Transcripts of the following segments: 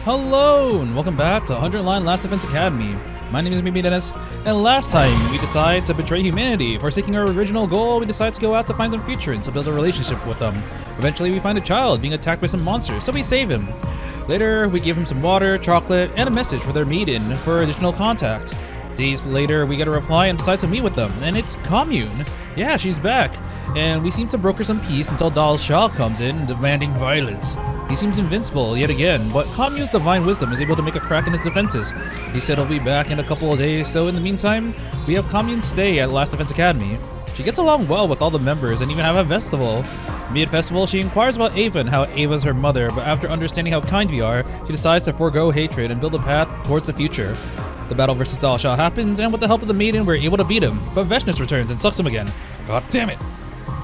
Hello, and welcome back to 100 Line Last Defense Academy. My name is Media.Vision, and last time we decided to betray humanity. Forsaking our original goal, we decided to go out to find some futurans to build a relationship with them. Eventually, we find a child being attacked by some monsters, so we save him. Later, we give him some water, chocolate, and a message for their meet-in for additional contact. Days later, we get a reply and decide to meet with them, and it's Commune. Yeah, she's back, and we seem to broker some peace until Dal Shah comes in, demanding violence. He seems invincible yet again, but Commune's divine wisdom is able to make a crack in his defenses. He said he'll be back in a couple of days, so in the meantime, we have Commune stay at Last Defense Academy. She gets along well with all the members and even have a festival. Mid-festival, she inquires about Ava and how Ava's her mother, but after understanding how kind we are, she decides to forego hatred and build a path towards the future. The battle versus Dal Shah happens, and with the help of the maiden, we're able to beat him, but Veshnis returns and sucks him again. God damn it!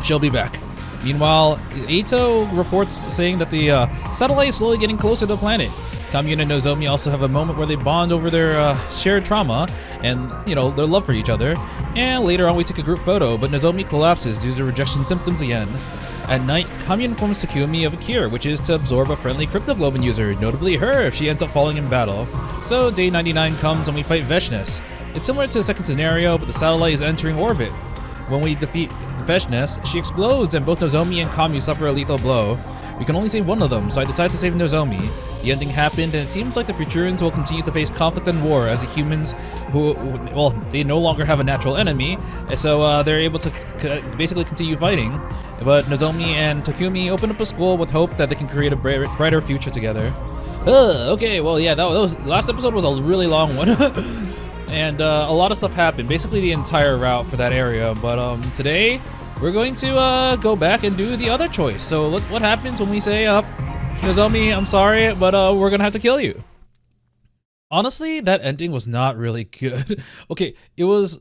She'll be back. Meanwhile, Eito reports saying that the satellite is slowly getting closer to the planet. Commune and Nozomi also have a moment where they bond over their shared trauma and, their love for each other. And later on we take a group photo, but Nozomi collapses due to rejection symptoms again. At night, Commune informs Takumi of a cure, which is to absorb a friendly cryptoglobin user, notably her if she ends up falling in battle. So day 99 comes and we fight Veshnis. It's similar to the second scenario, but the satellite is entering orbit. When we defeat Veshnis, she explodes and both Nozomi and Commune suffer a lethal blow. We can only save one of them, so I decide to save Nozomi. The ending happened, and it seems like the Futurans will continue to face conflict and war as the humans they no longer have a natural enemy, so they're able to basically continue fighting. But Nozomi and Takumi open up a school with hope that they can create a brighter future together. Okay, well yeah, that was last episode was a really long one. And a lot of stuff happened, basically the entire route for that area, but today we're going to go back and do the other choice. So what happens when we say, Nozomi, I'm sorry, but we're gonna have to kill you. Honestly, that ending was not really good. Okay, it was,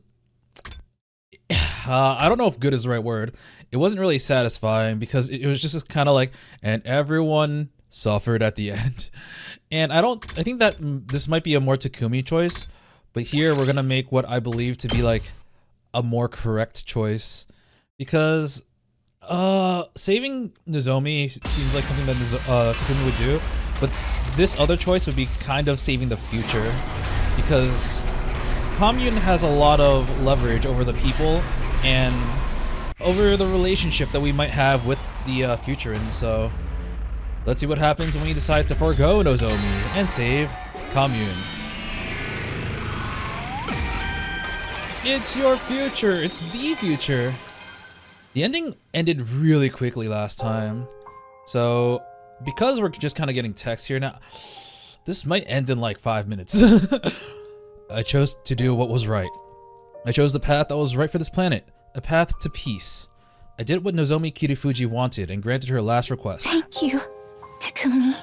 I don't know if good is the right word. It wasn't really satisfying because it was just kind of like, and everyone suffered at the end. And I think that this might be a more Takumi choice. But here we're gonna make what I believe to be like a more correct choice, because saving Nozomi seems like something that Takumi would do, but this other choice would be kind of saving the future, because Commune has a lot of leverage over the people and over the relationship that we might have with the Futurans. So let's see what happens when we decide to forego Nozomi and save Commune. It's your future. It's the future. The ending ended really quickly last time. So, because we're just kind of getting text here now, this might end in like 5 minutes. I chose to do what was right. I chose the path that was right for this planet. A path to peace. I did what Nozomi Kirifuji wanted and granted her last request. Thank you, Takumi.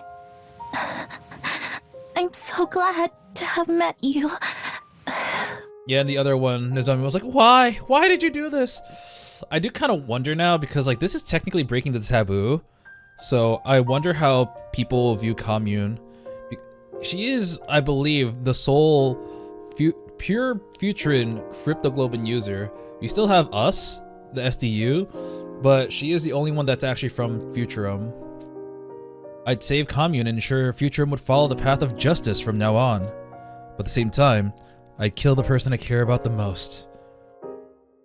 I'm so glad to have met you. Yeah, and the other one, Nozomi was like, why? Why did you do this? I do kind of wonder now, because like this is technically breaking the taboo. So I wonder how people view Commune. She is, I believe, the sole pure Futuran cryptoglobin user. We still have us, the SDU, but she is the only one that's actually from Futurum. I'd save Commune and ensure Futurum would follow the path of justice from now on. But at the same time, I'd kill the person I care about the most.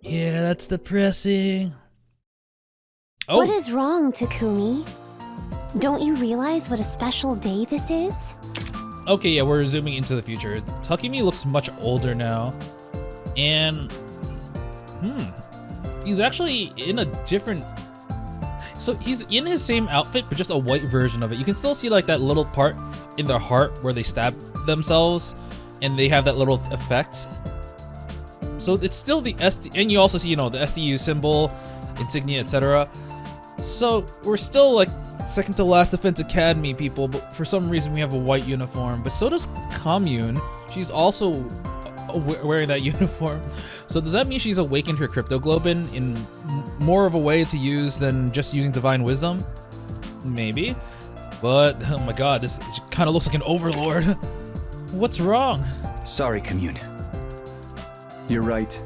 Yeah, that's depressing. Oh. What is wrong, Takumi? Don't you realize what a special day this is? Okay, yeah, we're zooming into the future. Takumi looks much older now. And, he's actually in a different... So he's in his same outfit, but just a white version of it. You can still see like that little part in their heart where they stab themselves. And they have that little effect. So it's still the SD, and you also see, the SDU symbol, insignia, etc. So we're still like second to last Defense Academy people, but for some reason we have a white uniform. But so does Commune. She's also wearing that uniform. So does that mean she's awakened her cryptoglobin in more of a way to use than just using divine wisdom? Maybe. But oh my god, this kind of looks like an overlord. What's wrong? Sorry, Commune. You're right.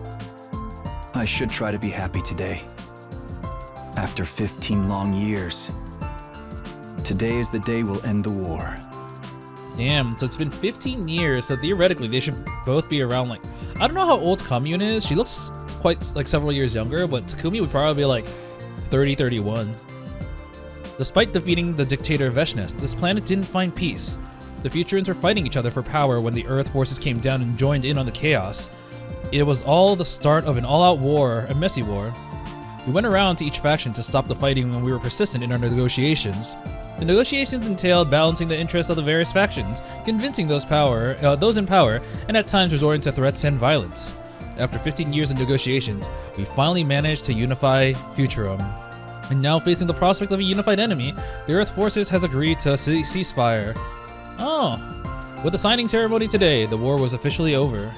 I should try to be happy today. After 15 long years. Today is the day we'll end the war. Damn, so it's been 15 years, so theoretically they should both be around like, I don't know how old Kamyun is. She looks quite like several years younger, but Takumi would probably be like 30, 31. Despite defeating the dictator Veshnes, this planet didn't find peace. The Futurans were fighting each other for power when the Earth forces came down and joined in on the chaos. It was all the start of an all-out war, a messy war. We went around to each faction to stop the fighting when we were persistent in our negotiations. The negotiations entailed balancing the interests of the various factions, convincing those in power, and at times resorting to threats and violence. After 15 years of negotiations, we finally managed to unify Futurum. And now facing the prospect of a unified enemy, the Earth Forces has agreed to a ceasefire. Oh, with the signing ceremony today, the war was officially over.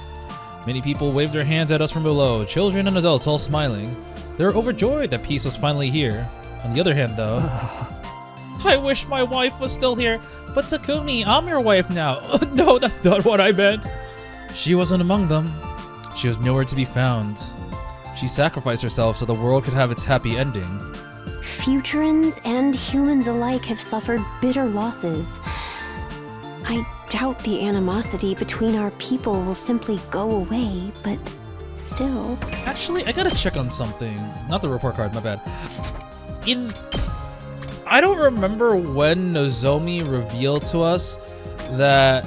Many people waved their hands at us from below, children and adults all smiling. They were overjoyed that peace was finally here. On the other hand though, I wish my wife was still here, but Takumi, I'm your wife now. No, that's not what I meant. She wasn't among them. She was nowhere to be found. She sacrificed herself so the world could have its happy ending. Futurans and humans alike have suffered bitter losses. I doubt the animosity between our people will simply go away, but still. Actually, I gotta check on something. Not the report card, my bad. I don't remember when Nozomi revealed to us that...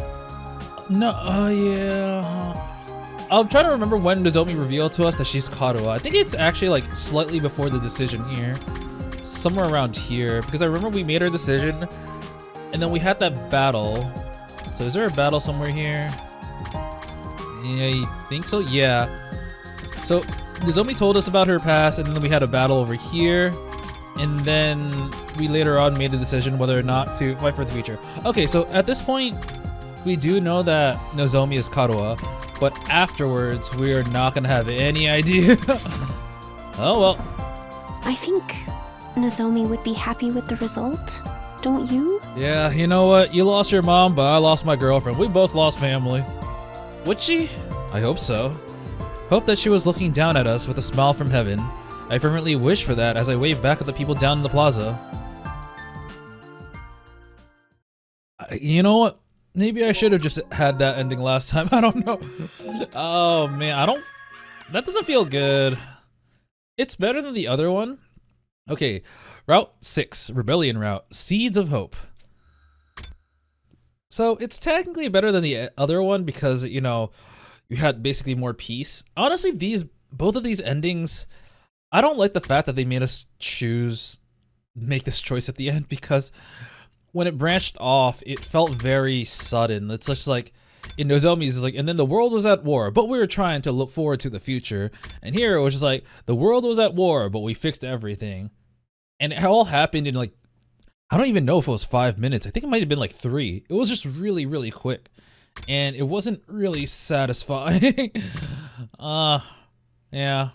I'm trying to remember when Nozomi revealed to us that she's Karuha. I think it's actually like slightly before the decision here. Somewhere around here. Because I remember we made our decision and then we had that battle. So is there a battle somewhere here? Yeah, you think so? Yeah. So Nozomi told us about her past and then we had a battle over here. And then we later on made the decision whether or not to fight for the future. Okay, so at this point, we do know that Nozomi is Karuha, but afterwards, we are not gonna have any idea. Oh well. I think Nozomi would be happy with the result, don't you? Yeah, you know what? You lost your mom, but I lost my girlfriend. We both lost family. Would she? I hope so. Hope that she was looking down at us with a smile from heaven. I fervently wish for that as I wave back at the people down in the plaza. You know what? Maybe I should have just had that ending last time. I don't know. Oh man, that doesn't feel good. It's better than the other one. Okay, Route 6, Rebellion Route, Seeds of Hope. So it's technically better than the other one because, you know, you had basically more peace. Honestly, both of these endings, I don't like the fact that they made us make this choice at the end because when it branched off, it felt very sudden. It's just like, in Nozomi's, it's like, and then the world was at war, but we were trying to look forward to the future. And here it was just like, the world was at war, but we fixed everything. And it all happened in like, I don't even know if it was 5 minutes. I think it might have been like 3. It was just really, really quick. And it wasn't really satisfying. Yeah.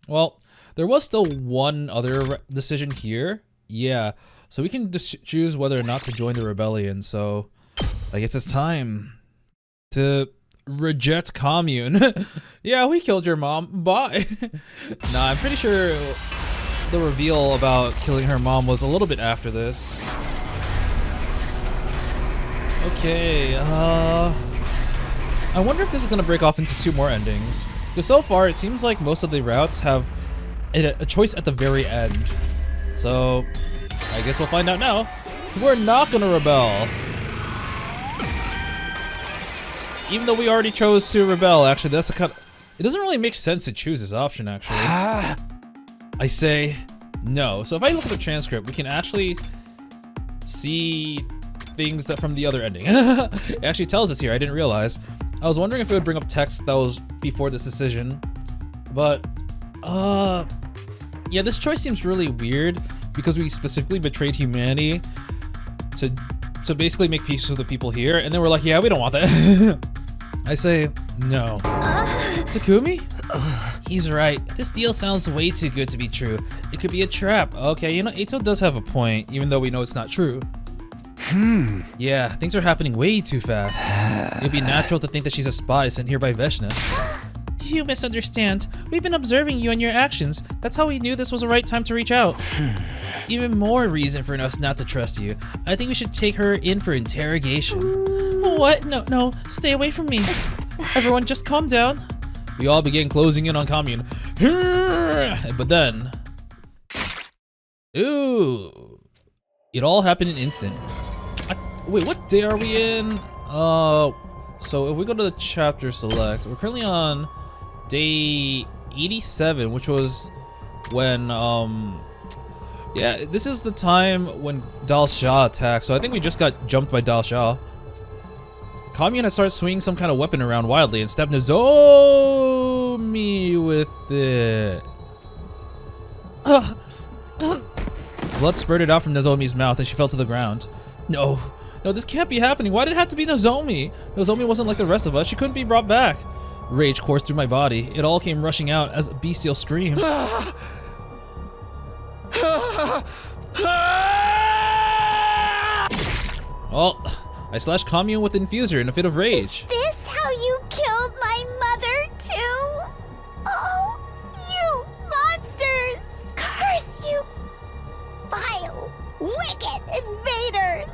Well, there was still one other decision here. Yeah. So we can just choose whether or not to join the rebellion. So I guess it's time to reject commune. Yeah, we killed your mom. Bye. Nah, I'm pretty sure the reveal about killing her mom was a little bit after this. Okay, I wonder if this is gonna break off into 2 more endings. Because so far, it seems like most of the routes have a choice at the very end. So, I guess we'll find out now. We're not gonna rebel. Even though we already chose to rebel, actually, that's a cut. It doesn't really make sense to choose this option, actually. I say no. So if I look at the transcript, we can actually see things that from the other ending. It actually tells us here, I didn't realize. I was wondering if it would bring up text that was before this decision. But, yeah, this choice seems really weird because we specifically betrayed humanity to basically make peace with the people here. And then we're like, yeah, we don't want that. I say no. Takumi? He's right. This deal sounds way too good to be true. It could be a trap. Okay, you know, Eito does have a point, even though we know it's not true. Yeah, things are happening way too fast. It'd be natural to think that she's a spy sent here by Veshnes. You misunderstand. We've been observing you and your actions. That's how we knew this was the right time to reach out. even more reason for us not to trust you. I think we should take her in for interrogation. What? No, stay away from me. Everyone just calm down. We all began closing in on Commune. But then... Ooh. It all happened in an instant. Wait, what day are we in? So if we go to the chapter select, we're currently on day 87, which was when, yeah, this is the time when Dal Shah attacked, so I think we just got jumped by Dal Shah. Commune has started swinging some kind of weapon around wildly and stabbed Nozomi with it. Blood spurted out from Nozomi's mouth and she fell to the ground. No, this can't be happening. Why did it have to be Nozomi? Nozomi wasn't like the rest of us. She couldn't be brought back. Rage coursed through my body. It all came rushing out as a bestial scream. Oh, I slashed Commune with the infuser in a fit of rage. Is this how you killed my mother too? Oh, you monsters! Curse you, vile, wicked invaders!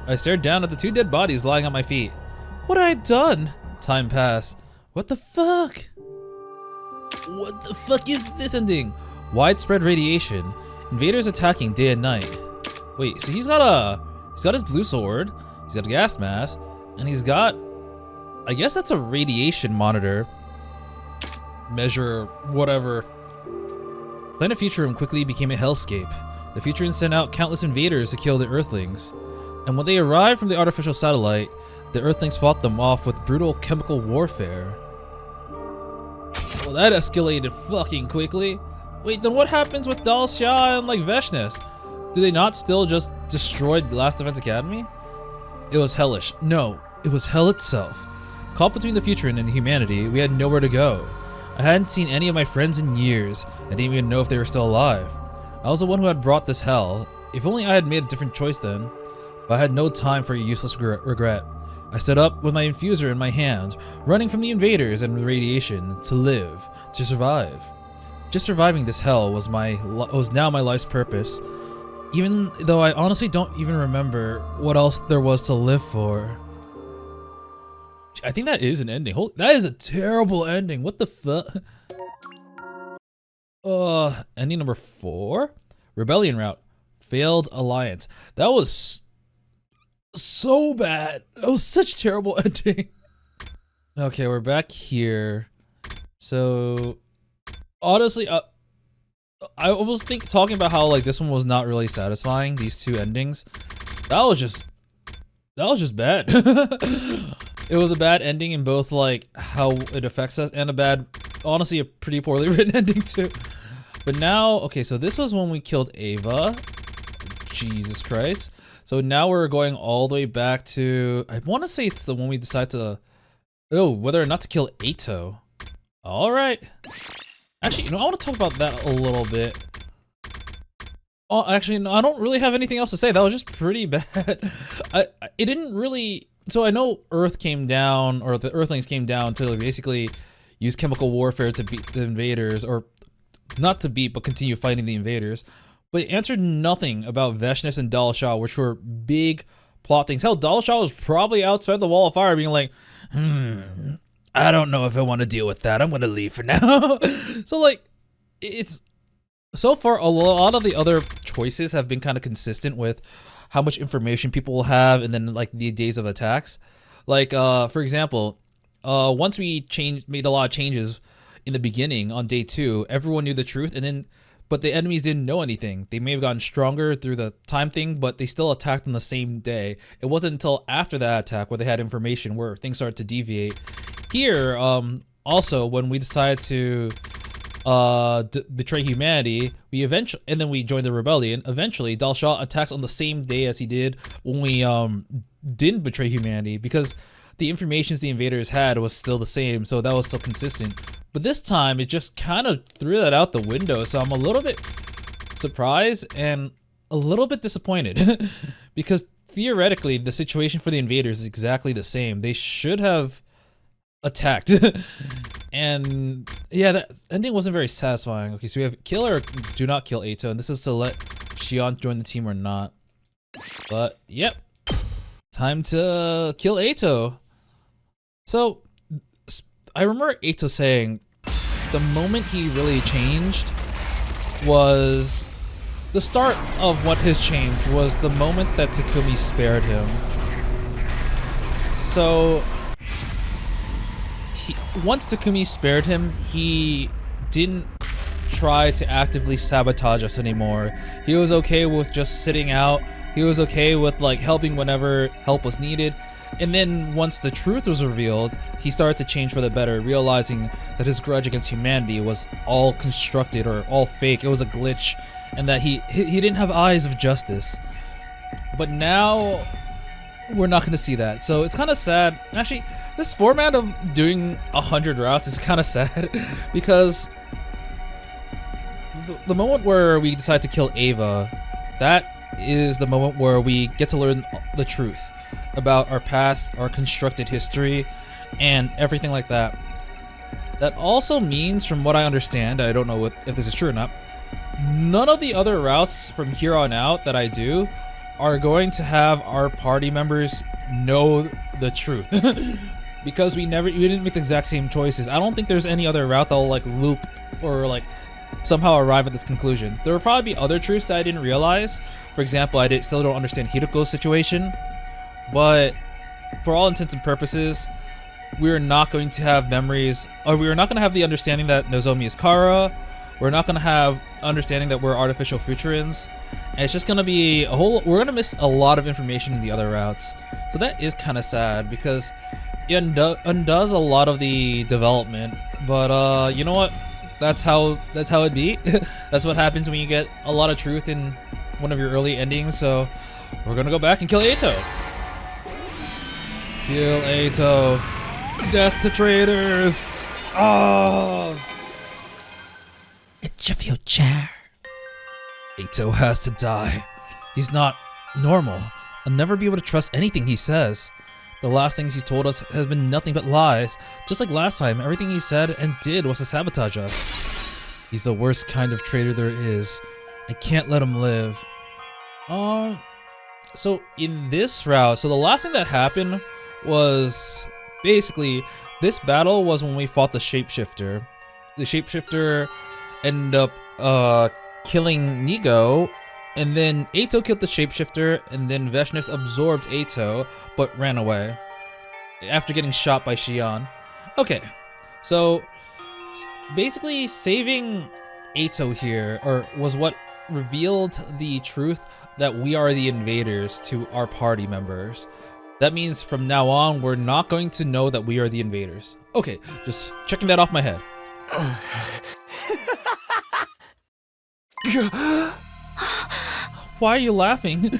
I stared down at the 2 dead bodies lying at my feet. What had I done? Time passed. What the fuck? What the fuck is this ending? Widespread radiation. Invaders attacking day and night. Wait, so he's got his blue sword, he's got a gas mask, and he's got, I guess that's a radiation monitor. Measure, whatever. Planet Futurum quickly became a hellscape. The Futurians sent out countless invaders to kill the Earthlings. And when they arrived from the artificial satellite, the Earthlings fought them off with brutal chemical warfare. Well, that escalated fucking quickly. Wait, then what happens with Dal Shah and like Veshness? Do they not still just destroy the Last Defense Academy? It was hellish. No, it was hell itself. Caught between the Futuran and humanity, we had nowhere to go. I hadn't seen any of my friends in years. I didn't even know if they were still alive. I was the one who had brought this hell. If only I had made a different choice then. But I had no time for a useless regret. I stood up with my infuser in my hand, running from the invaders and radiation, to live, to survive. Just surviving this hell was now my life's purpose, even though I honestly don't even remember what else there was to live for. I think that is an ending. That is a terrible ending. What the fuck? Ending number 4? Rebellion route. Failed alliance. That was so bad. That was such a terrible ending. Okay, we're back here. So, honestly, I almost think talking about how like this one was not really satisfying. These 2 endings, that was just bad. It was a bad ending in both like how it affects us and honestly, a pretty poorly written ending too. But now, okay, so this was when we killed Ava. Jesus Christ. So now we're going all the way back to, I want to say it's the one we decide to, whether or not to kill Ato. All right. Actually, I want to talk about that a little bit. Oh, actually, no, I don't really have anything else to say. That was just pretty bad. It didn't really, so I know Earth came down, or the Earthlings came down to basically use chemical warfare to beat the invaders, or not to beat, but continue fighting the invaders. But it answered nothing about Veshness and Dal Shah, which were big plot things. Hell, Dal Shah was probably outside the wall of fire being like, I don't know if I want to deal with that. I'm going to leave for now. So like, it's, so far a lot of the other choices have been kind of consistent with how much information people will have and then like the days of attacks. Like, for example, once we made a lot of changes in the beginning on day 2, everyone knew the truth, and then but the enemies didn't know anything. They may have gotten stronger through the time thing, but they still attacked on the same day. It wasn't until after that attack where they had information where things started to deviate. Here, also, when we decided to betray humanity, and then we joined the rebellion. Eventually, Dal Shah attacks on the same day as he did when we didn't betray humanity, because the information the invaders had was still the same, so that was still consistent. But this time, it just kind of threw that out the window, so I'm a little bit surprised and a little bit disappointed. Because theoretically, the situation for the invaders is exactly the same. They should have attacked. And yeah, that ending wasn't very satisfying. Okay, so we have kill or do not kill Ato, and this is to let Shion joined the team or not. But yep, time to kill Eito. So I remember Eito saying the moment he really changed was the start of what his change was the moment that Takumi spared him. So once Takumi spared him, he didn't try to actively sabotage us anymore. He was okay with just sitting out. He was okay with like helping whenever help was needed. And then once the truth was revealed, he started to change for the better, realizing that his grudge against humanity was all constructed or all fake. It was a glitch, and that he didn't have eyes of justice. But now we're not going to see that. So it's kind of sad. Actually, this format of doing 100 routes is kind of sad because the moment where we decide to kill Ava, that is the moment where we get to learn the truth about our past, our constructed history, and everything like that. That also means, from what I understand, I don't know if this is true or not, none of the other routes from here on out that I do are going to have our party members know the truth. Because we didn't make the exact same choices. I don't think there's any other route that'll like loop or like somehow arrive at this conclusion. There will probably be other truths that I didn't realize. For example, I still don't understand Hiroko's situation. But for all intents and purposes, we're not going to have memories, or we're not going to have the understanding that Nozomi is Kara. We're not going to have understanding that we're artificial futurins. And it's just going to be we're going to miss a lot of information in the other routes. So that is kind of sad because it undoes a lot of the development. But you know what? That's how it be. That's what happens when you get a lot of truth in one of your early endings. So we're going to go back and kill Eito. Kill Eito. Death to traitors. Oh. It's your future. Eito has to die. He's not normal. I'll never be able to trust anything he says. The last things he's told us has been nothing but lies. Just like last time, everything he said and did was to sabotage us. He's the worst kind of traitor there is. I can't let him live. So in this route, so the last thing that happened was basically this battle was when we fought the shapeshifter. The shapeshifter ended up killing Nigo, and then Eito killed the shapeshifter, and then Veshness absorbed Eito but ran away after getting shot by Shion. Okay, so basically saving Eito here was what revealed the truth that we are the invaders to our party members. That means from now on, we're not going to know that we are the invaders. Okay, just checking that off my head. Why are you laughing?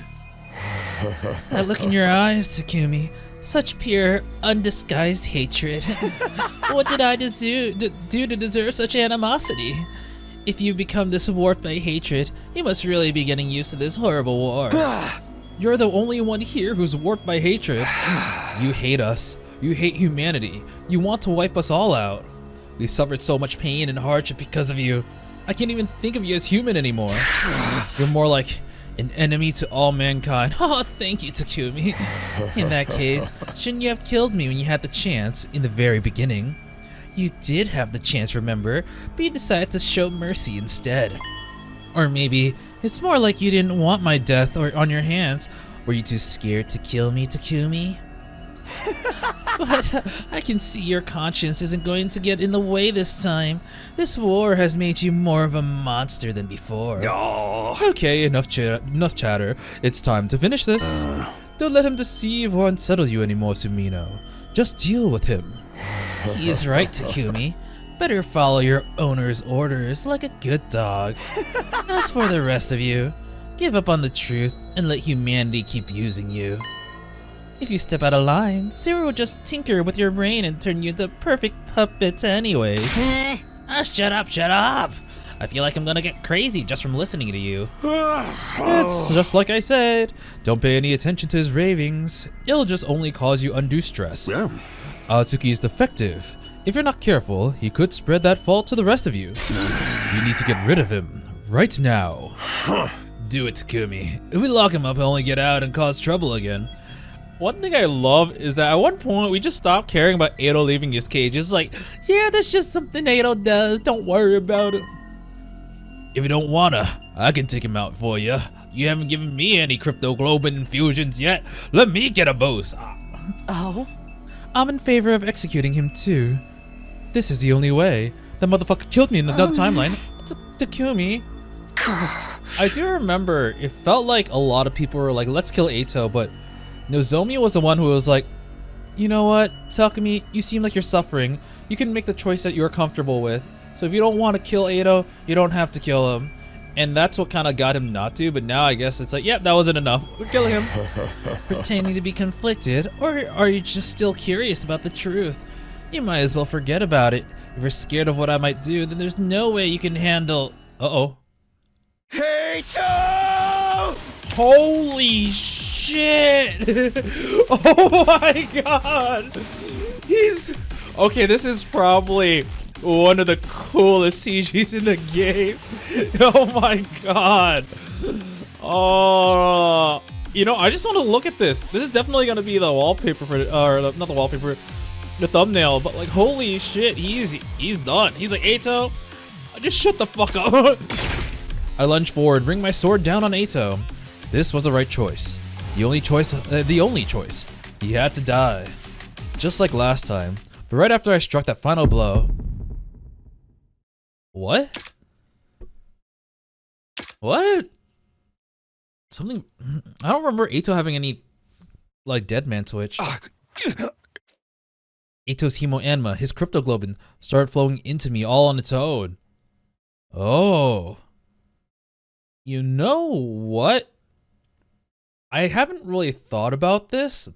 That look in your eyes, Takumi. Such pure, undisguised hatred. What did I do to deserve such animosity? If you've become this warped by hatred, you must really be getting used to this horrible war. You're the only one here who's warped by hatred. You hate us. You hate humanity. You want to wipe us all out. We suffered so much pain and hardship because of you. I can't even think of you as human anymore. You're more like an enemy to all mankind. Oh, thank you, Takumi. In that case, shouldn't you have killed me when you had the chance in the very beginning? You did have the chance, remember, but you decided to show mercy instead. Or maybe it's more like you didn't want my death on your hands. Were you too scared to kill me, Takumi? But I can see your conscience isn't going to get in the way this time. This war has made you more of a monster than before. Oh. Okay, enough chatter. It's time to finish this. Don't let him deceive or unsettle you anymore, Sumino. Just deal with him. He's right, Takumi. Better follow your owner's orders like a good dog. As for the rest of you, give up on the truth and let humanity keep using you. If you step out of line, Zero will just tinker with your brain and turn you into perfect puppets anyway. Shut up. I feel like I'm gonna get crazy just from listening to you. It's just like I said. Don't pay any attention to his ravings. It'll just only cause you undue stress. Atsuki is defective. If you're not careful, he could spread that fault to the rest of you. You need to get rid of him right now. Do it, Takumi. If we lock him up, he'll only get out and cause trouble again. One thing I love is that at one point we just stopped caring about Eito leaving his cage. It's like, yeah, that's just something Eito does. Don't worry about it. If you don't wanna, I can take him out for you. You haven't given me any cryptoglobin infusions yet. Let me get a boost. Oh? I'm in favor of executing him too. This is the only way. That motherfucker killed me in another timeline. It's Takumi. I do remember it felt like a lot of people were like, let's kill Eito, but Nozomi was the one who was like, you know what, Takumi, you seem like you're suffering. You can make the choice that you're comfortable with. So if you don't want to kill Eito, you don't have to kill him. And that's what kind of got him not to, but now I guess it's like, yep, that wasn't enough. We're killing him. Pretending to be conflicted, or are you just still curious about the truth? You might as well forget about it. If you're scared of what I might do, then there's no way you can handle... Uh-oh. Eito! Holy shit! Oh my god! He's... Okay, this is probably one of the coolest CGs in the game. Oh my god. Oh, you know, I just want to look at this. This is definitely gonna be the wallpaper for, or not the wallpaper, the thumbnail. But like, holy shit, he's done. He's like, Eito, just shut the fuck up. I lunge forward, bring my sword down on Eito. This was the right choice. The only choice. He had to die, just like last time. But right after I struck that final blow. What? What? Something... I don't remember Eito having any, like, dead man switch. Eito's hemoanima, his cryptoglobin, started flowing into me all on its own. Oh. You know what? I haven't really thought about this.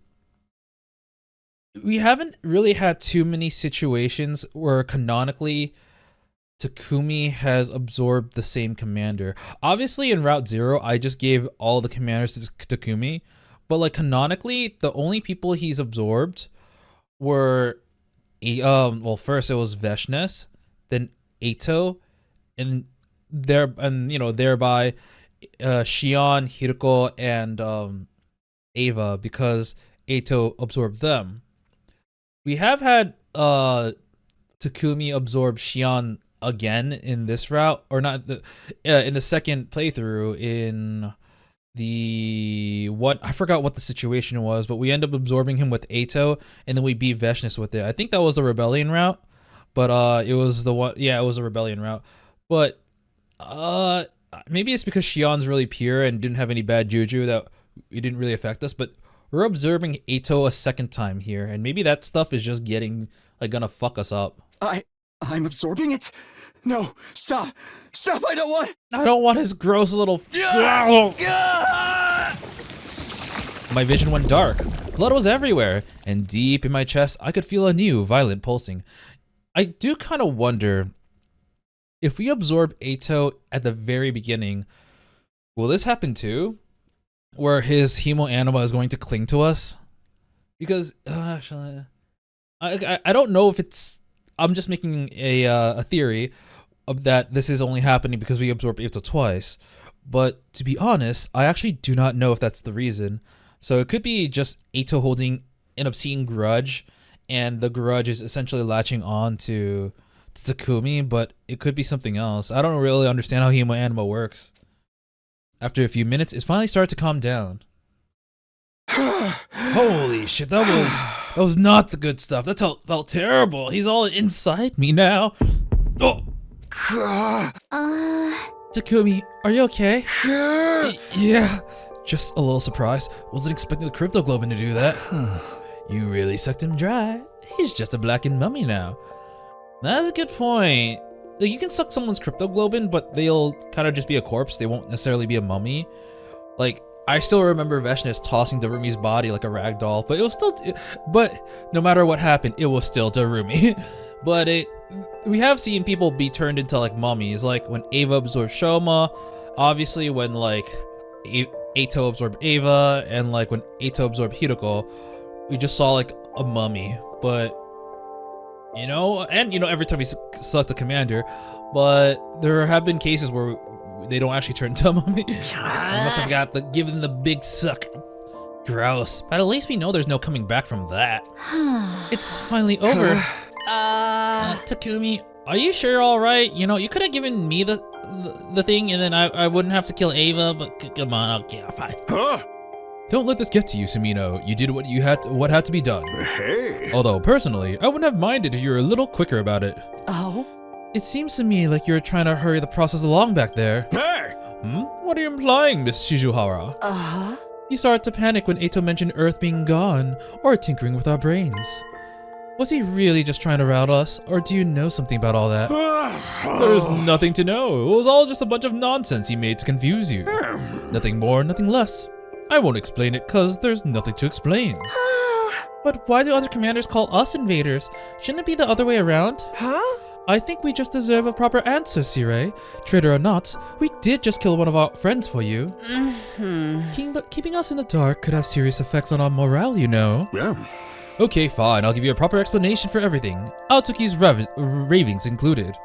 We haven't really had too many situations where canonically Takumi has absorbed the same commander. Obviously in Route 0, I just gave all the commanders to Takumi, but like canonically, the only people he's absorbed were, well, first it was Veshnes, then Eito, and thereby Shion, Hiroko, and Ava, because Eito absorbed them. We have had Takumi absorb Shion again in this route, or not, in the second playthrough in the I forgot what the situation was, but we end up absorbing him with Eito, and then we beat Veshnes with it. I think that was the rebellion route, but it was the one, yeah, it was a rebellion route. But maybe it's because Shion's really pure and didn't have any bad juju that it didn't really affect us, but we're observing Eito a second time here, and maybe that stuff is just getting, like, gonna fuck us up. I'm absorbing it? No, stop! Stop, I don't want his gross little... My vision went dark. Blood was everywhere, and deep in my chest, I could feel a new, violent pulsing. I do kind of wonder, if we absorb Eito at the very beginning, will this happen too? Where his hemoanima is going to cling to us? Because, I don't know if it's... I'm just making a theory of that this is only happening because we absorb Eito twice. But to be honest, I actually do not know if that's the reason. So it could be just Eito holding an obscene grudge, and the grudge is essentially latching on to Takumi, but it could be something else. I don't really understand how hemoanima works. After a few minutes, it finally started to calm down. Holy shit, that was not the good stuff. That felt terrible. He's all inside me now. Oh. Takumi, are you okay? Yeah, just a little surprised. Wasn't expecting the cryptoglobin to do that. You really sucked him dry. He's just a blackened mummy now. That's a good point. Like, you can suck someone's cryptoglobin, but they'll kind of just be a corpse. They won't necessarily be a mummy. Like, I still remember Veshnes tossing Darumi's body like a rag doll, but it was still, but no matter what happened, it was still Darumi. But we have seen people be turned into like mummies, like when Ava absorbed Shoma, obviously when like Eito absorbed Ava, and like when Eito absorbed Hiroko, we just saw like a mummy. But every time we select a commander, but there have been cases where they don't actually turn dumb on me. I must have given the big suck. Gross. But at least we know there's no coming back from that. It's finally over. Takumi, are you sure you're alright? You know, you could have given me the thing and then I wouldn't have to kill Ava, but come on, okay, fine. Don't let this get to you, Sumino. You did what had to be done. Hey. Although, personally, I wouldn't have minded if you were a little quicker about it. Oh? It seems to me like you're trying to hurry the process along back there. Hey. What are you implying, Miss Shizuhara? Uh-huh. You started to panic when Eito mentioned Earth being gone, or tinkering with our brains. Was he really just trying to rile us, or do you know something about all that? There's nothing to know. It was all just a bunch of nonsense he made to confuse you. Nothing more, nothing less. I won't explain it, cause there's nothing to explain. But why do other commanders call us invaders? Shouldn't it be the other way around? Huh? I think we just deserve a proper answer, Sirei. Traitor or not, we did just kill one of our friends for you. Keeping us in the dark could have serious effects on our morale, you know. Yeah. Okay, fine, I'll give you a proper explanation for everything. Aotsuki's ravings included.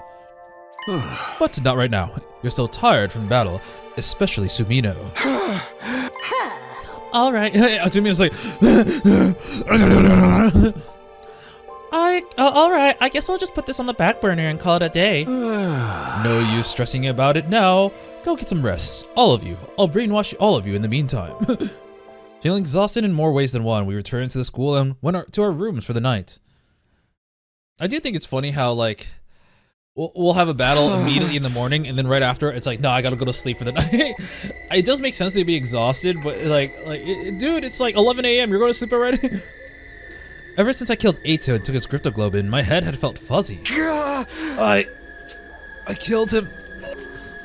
But not right now. You're still tired from battle, especially Sumino. Alright, Sumina's like... Alright, I guess we'll just put this on the back burner and call it a day. No use stressing about it now. Go get some rest, all of you. I'll brainwash all of you in the meantime. Feeling exhausted in more ways than one, we returned to the school and went to our rooms for the night. I do think it's funny how, like, we'll have a battle immediately in the morning, and then right after, it's like, no, I gotta go to sleep for the night. It does make sense to be exhausted, but dude, it's like 11 a.m., you're going to sleep already? Ever since I killed Eito and took his cryptoglobin, my head had felt fuzzy. I killed him.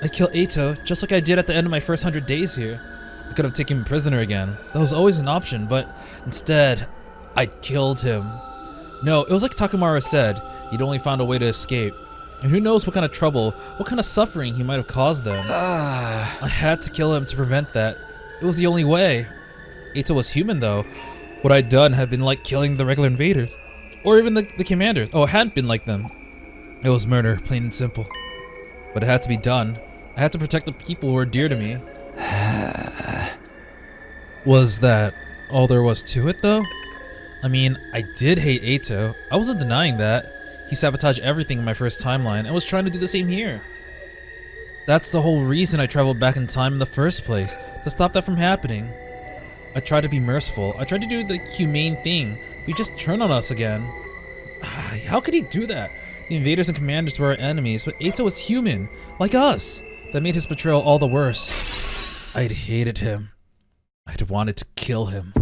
I killed Eito, just like I did at the end of my first 100 days here. I could have taken him prisoner again. That was always an option, but instead, I killed him. No, it was like Takumaru said, he'd only found a way to escape. And who knows what kind of trouble, what kind of suffering he might have caused them. I had to kill him to prevent that. It was the only way. Eito was human though. What I'd done had been like killing the regular invaders. Or even the commanders. Oh, it hadn't been like them. It was murder, plain and simple. But it had to be done. I had to protect the people who were dear to me. Was that all there was to it though? I mean, I did hate Eito. I wasn't denying that. He sabotaged everything in my first timeline and was trying to do the same here. That's the whole reason I traveled back in time in the first place, to stop that from happening. I tried to be merciful. I tried to do the humane thing. He just turned on us again. How could he do that? The invaders and commanders were our enemies, but Eito was human, like us. That made his betrayal all the worse. I'd hated him. I'd wanted to kill him.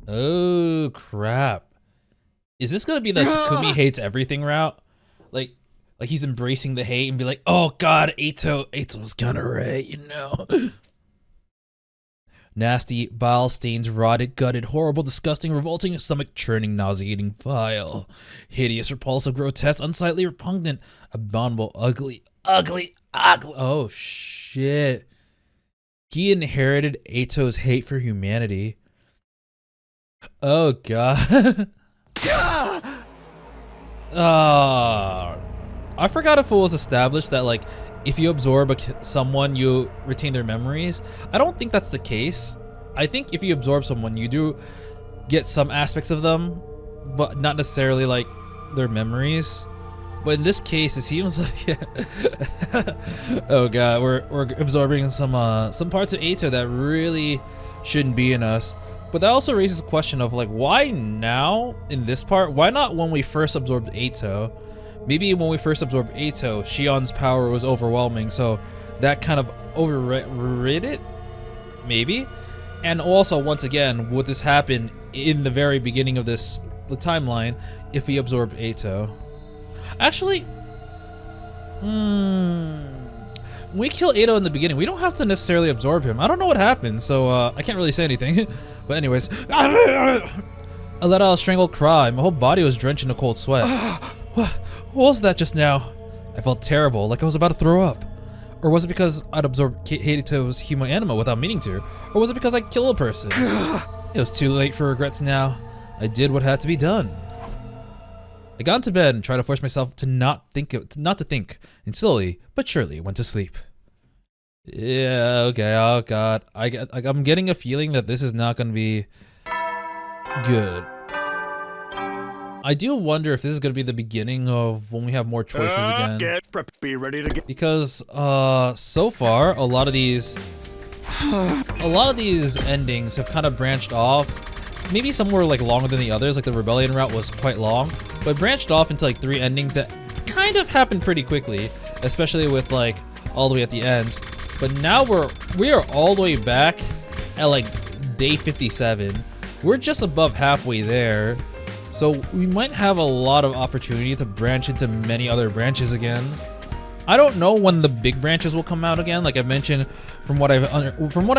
Oh, crap. Is this gonna be the Takumi hates everything route? Like he's embracing the hate and be like, oh god, Eito's gonna rate, you know? Nasty, bile stains, rotted, gutted, horrible, disgusting, revolting, stomach-churning, nauseating, vile. Hideous, repulsive, grotesque, unsightly, repugnant, abominable, ugly. Oh, shit. He inherited Eito's hate for humanity. Oh, God. I forgot if it was established that, like, if you absorb someone, you retain their memories. I don't think that's the case. I think if you absorb someone, you do get some aspects of them, but not necessarily like their memories. But in this case, it seems like, oh god, we're absorbing some parts of Eito that really shouldn't be in us. But that also raises the question of like, why now in this part? Why not when we first absorbed Eito? Maybe when we first absorbed Eito, Shion's power was overwhelming, so that kind of overrid it? Maybe? And also, once again, would this happen in the very beginning of the timeline if we absorbed Eito? Actually, when we kill Eito in the beginning, we don't have to necessarily absorb him. I don't know what happened, so I can't really say anything. But anyways, I let out a strangled cry. My whole body was drenched in a cold sweat. What was that just now? I felt terrible, like I was about to throw up. Or was it because I'd absorbed Eito's human anima without meaning to? Or was it because I killed a person? It was too late for regrets now. I did what had to be done. I got into bed and tried to force myself to not to think, and slowly but surely went to sleep. Yeah, okay, oh god. I'm getting a feeling that this is not gonna be good. I do wonder if this is gonna be the beginning of when we have more choices again. Get prep, be ready to get. Because so far a lot of these endings have kind of branched off. Maybe some were like longer than the others, like the Rebellion route was quite long, but branched off into like 3 endings that kind of happened pretty quickly, especially with like all the way at the end. But now we are all the way back at like day 57. We're just above halfway there. So we might have a lot of opportunity to branch into many other branches again. I don't know when the big branches will come out again. Like I mentioned, from what I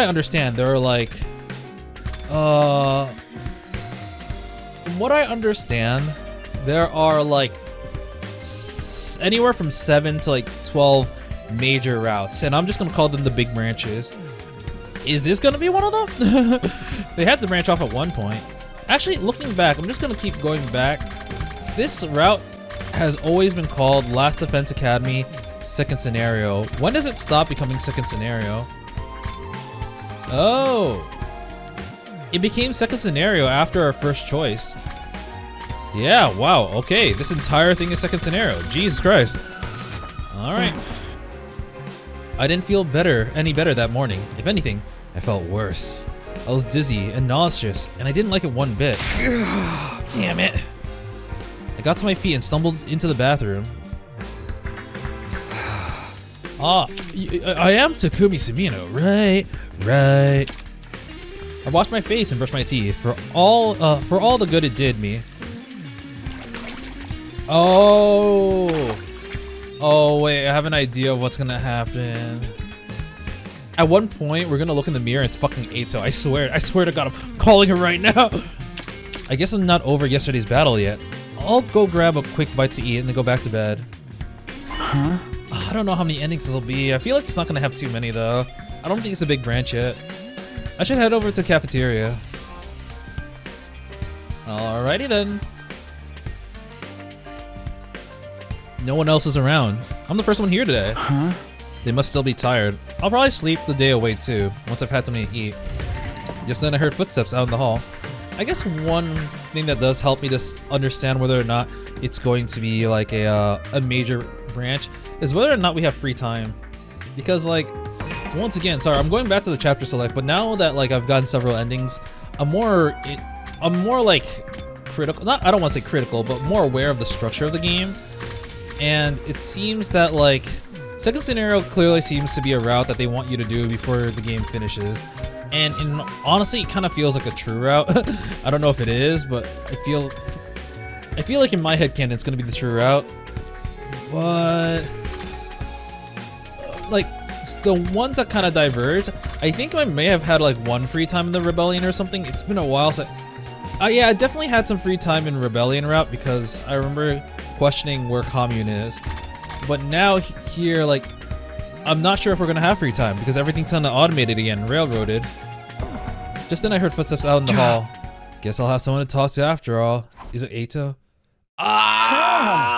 understand, there are like from what I understand, there are like anywhere from 7 to like 12 major routes, and I'm just gonna call them the big branches. Is this gonna be one of them? They had to branch off at one point. Actually, looking back, I'm just gonna keep going back. This route has always been called Last Defense Academy Second Scenario. When does it stop becoming Second Scenario? Oh, it became Second Scenario after our first choice. Yeah, wow, okay, this entire thing is Second Scenario. Jesus Christ. Alright. I didn't feel any better that morning. If anything, I felt worse. I was dizzy and nauseous, and I didn't like it one bit. Damn it. I got to my feet and stumbled into the bathroom. I am Takumi Sumino, right. I washed my face and brushed my teeth for all the good it did me. Oh wait, I have an idea of what's gonna happen. At one point, we're gonna look in the mirror and it's fucking Eito. I swear to God, I'm calling her right now. I guess I'm not over yesterday's battle yet. I'll go grab a quick bite to eat and then go back to bed. Huh? I don't know how many endings this will be. I feel like it's not gonna have too many though. I don't think it's a big branch yet. I should head over to the cafeteria. Alrighty then. No one else is around. I'm the first one here today. Huh? They must still be tired. I'll probably sleep the day away too, once I've had something to eat. Just then I heard footsteps out in the hall. I guess one thing that does help me to understand whether or not it's going to be like a major branch is whether or not we have free time. Because like, once again, sorry, I'm going back to the chapter select, but now that like I've gotten several endings, I'm more like critical, I don't want to say critical, but more aware of the structure of the game. And it seems that like Second Scenario clearly seems to be a route that they want you to do before the game finishes. And honestly, it kind of feels like a true route. I don't know if it is, but I feel like in my head canon it's gonna be the true route. But like the ones that kind of diverge, I think I may have had like one free time in the Rebellion or something. It's been a while since. Yeah, I definitely had some free time in Rebellion route because I remember questioning where Commune is. But now here, like, I'm not sure if we're gonna have free time because everything's kind of automated again, railroaded. Just then I heard footsteps out in the hall. Guess I'll have someone to talk to after all. Is it Eito? Ah,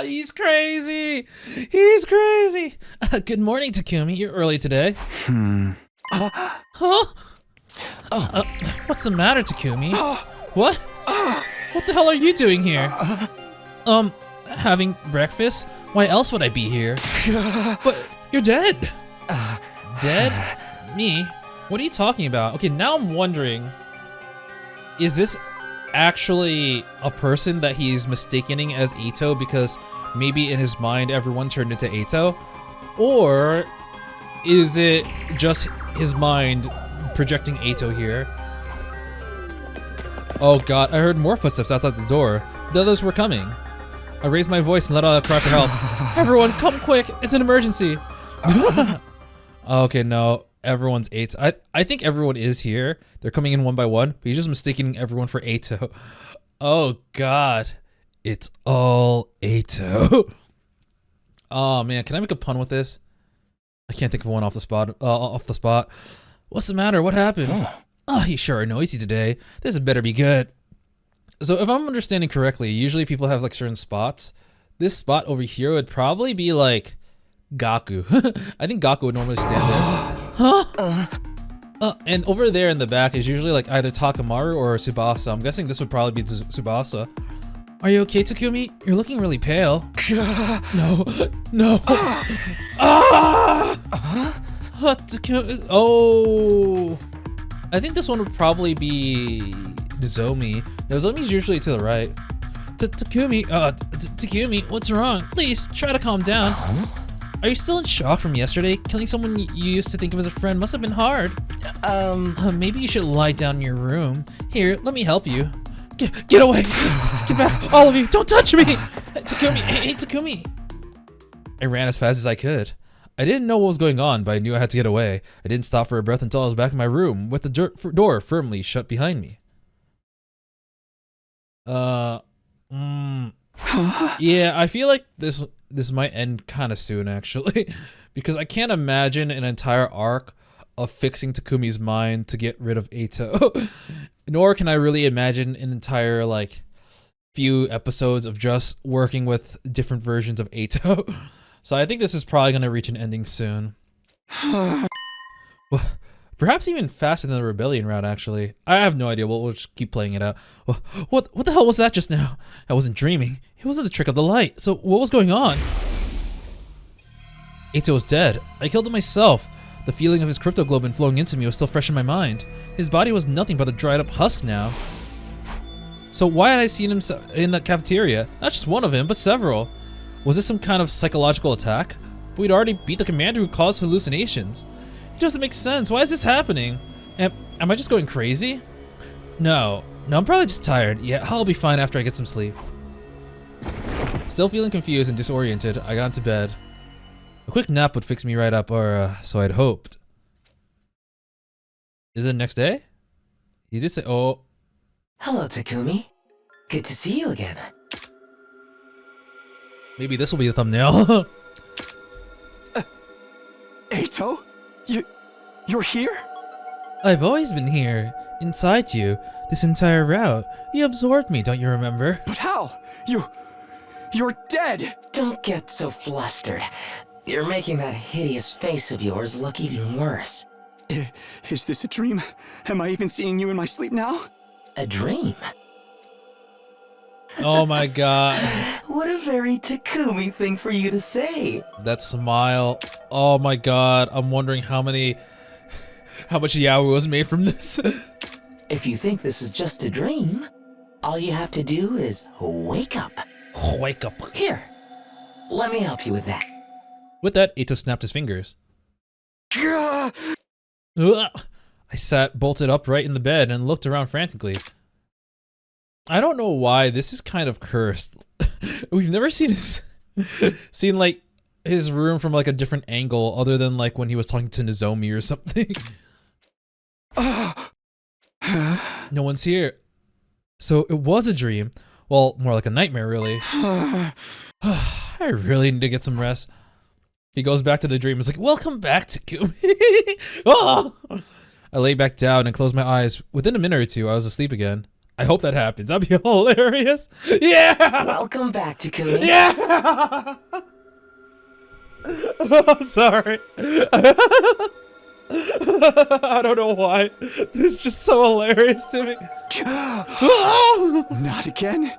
he's crazy. He's crazy. Good morning, Takumi. You're early today. Huh? What's the matter, Takumi? What? What the hell are you doing here? Having breakfast? Why else would I be here? But you're dead. Dead? Me? What are you talking about? Okay, now I'm wondering, is this actually a person that he's mistaking as Eito because maybe in his mind everyone turned into Eito? Or is it just his mind projecting Eito here? Oh god, I heard more footsteps outside the door. The others were coming. I raised my voice and let out a cry for help. Everyone, come quick! It's an emergency! Okay, no. Everyone's Eito. I think everyone is here. They're coming in one by one, but he's just mistaking everyone for Eito. Oh god. It's all Eito. Oh man, can I make a pun with this? I can't think of one off the spot. What's the matter? What happened? Oh, you sure are noisy today. This had better be good. So if I'm understanding correctly, usually people have like certain spots. This spot over here would probably be like Gaku. I think Gaku would normally stand there. Huh? And over there in the back is usually like either Takamaru or Tsubasa. I'm guessing this would probably be Tsubasa. Are you okay, Takumi? You're looking really pale. No. Takumi. Oh. I think this one would probably be Nozomi. Nozomi's usually to the right. Takumi, Takumi, what's wrong? Please, try to calm down. Are you still in shock from yesterday? Killing someone you used to think of as a friend must have been hard. Maybe you should lie down in your room. Here, let me help you. Get away! Get back, all of you! Don't touch me! Takumi, hey, Takumi! I ran as fast as I could. I didn't know what was going on, but I knew I had to get away. I didn't stop for a breath until I was back in my room with the door firmly shut behind me. Yeah, I feel like this might end kind of soon, actually, because I can't imagine an entire arc of fixing Takumi's mind to get rid of Eito. Nor can I really imagine an entire like few episodes of just working with different versions of Eito. So I think this is probably going to reach an ending soon. Well, perhaps even faster than the Rebellion route, actually. I have no idea. We'll just keep playing it out. What the hell was that just now? I wasn't dreaming. It wasn't the trick of the light. So what was going on? Eito was dead. I killed him myself. The feeling of his cryptoglobin flowing into me was still fresh in my mind. His body was nothing but a dried up husk now. So why had I seen him in the cafeteria? Not just one of him, but several. Was this some kind of psychological attack? We'd already beat the commander who caused hallucinations. It doesn't make sense. Why is this happening? Am I just going crazy? No, I'm probably just tired. Yeah, I'll be fine after I get some sleep. Still feeling confused and disoriented, I got into bed. A quick nap would fix me right up, or so I'd hoped. Is it the next day? He did say, oh. Hello, Takumi. Good to see you again. Maybe this will be the thumbnail. Eito? You're here? I've always been here, inside you, this entire route. You absorbed me, don't you remember? But how? You're dead! Don't get so flustered. You're making that hideous face of yours look even worse. Is this a dream? Am I even seeing you in my sleep now? A dream? Oh my god. What a very Takumi thing for you to say. That smile. Oh my god. I'm wondering how much yaoi was made from this. If you think this is just a dream, all you have to do is wake up. Wake up. Here, let me help you with that. With that, Eito snapped his fingers. Ugh. I sat bolted upright in the bed and looked around frantically. I don't know why this is kind of cursed. We've never seen like his room from like a different angle other than like when he was talking to Nozomi or something. No one's here. So it was a dream. Well, more like a nightmare, really. I really need to get some rest. He goes back to the dream. He's like, welcome back, Takumi. Oh! I lay back down and closed my eyes. Within a minute or two, I was asleep again. I hope that happens. That'd be hilarious. Yeah! Welcome back, Takumi. Yeah! Oh, sorry. I don't know why. This is just so hilarious to me. Not again?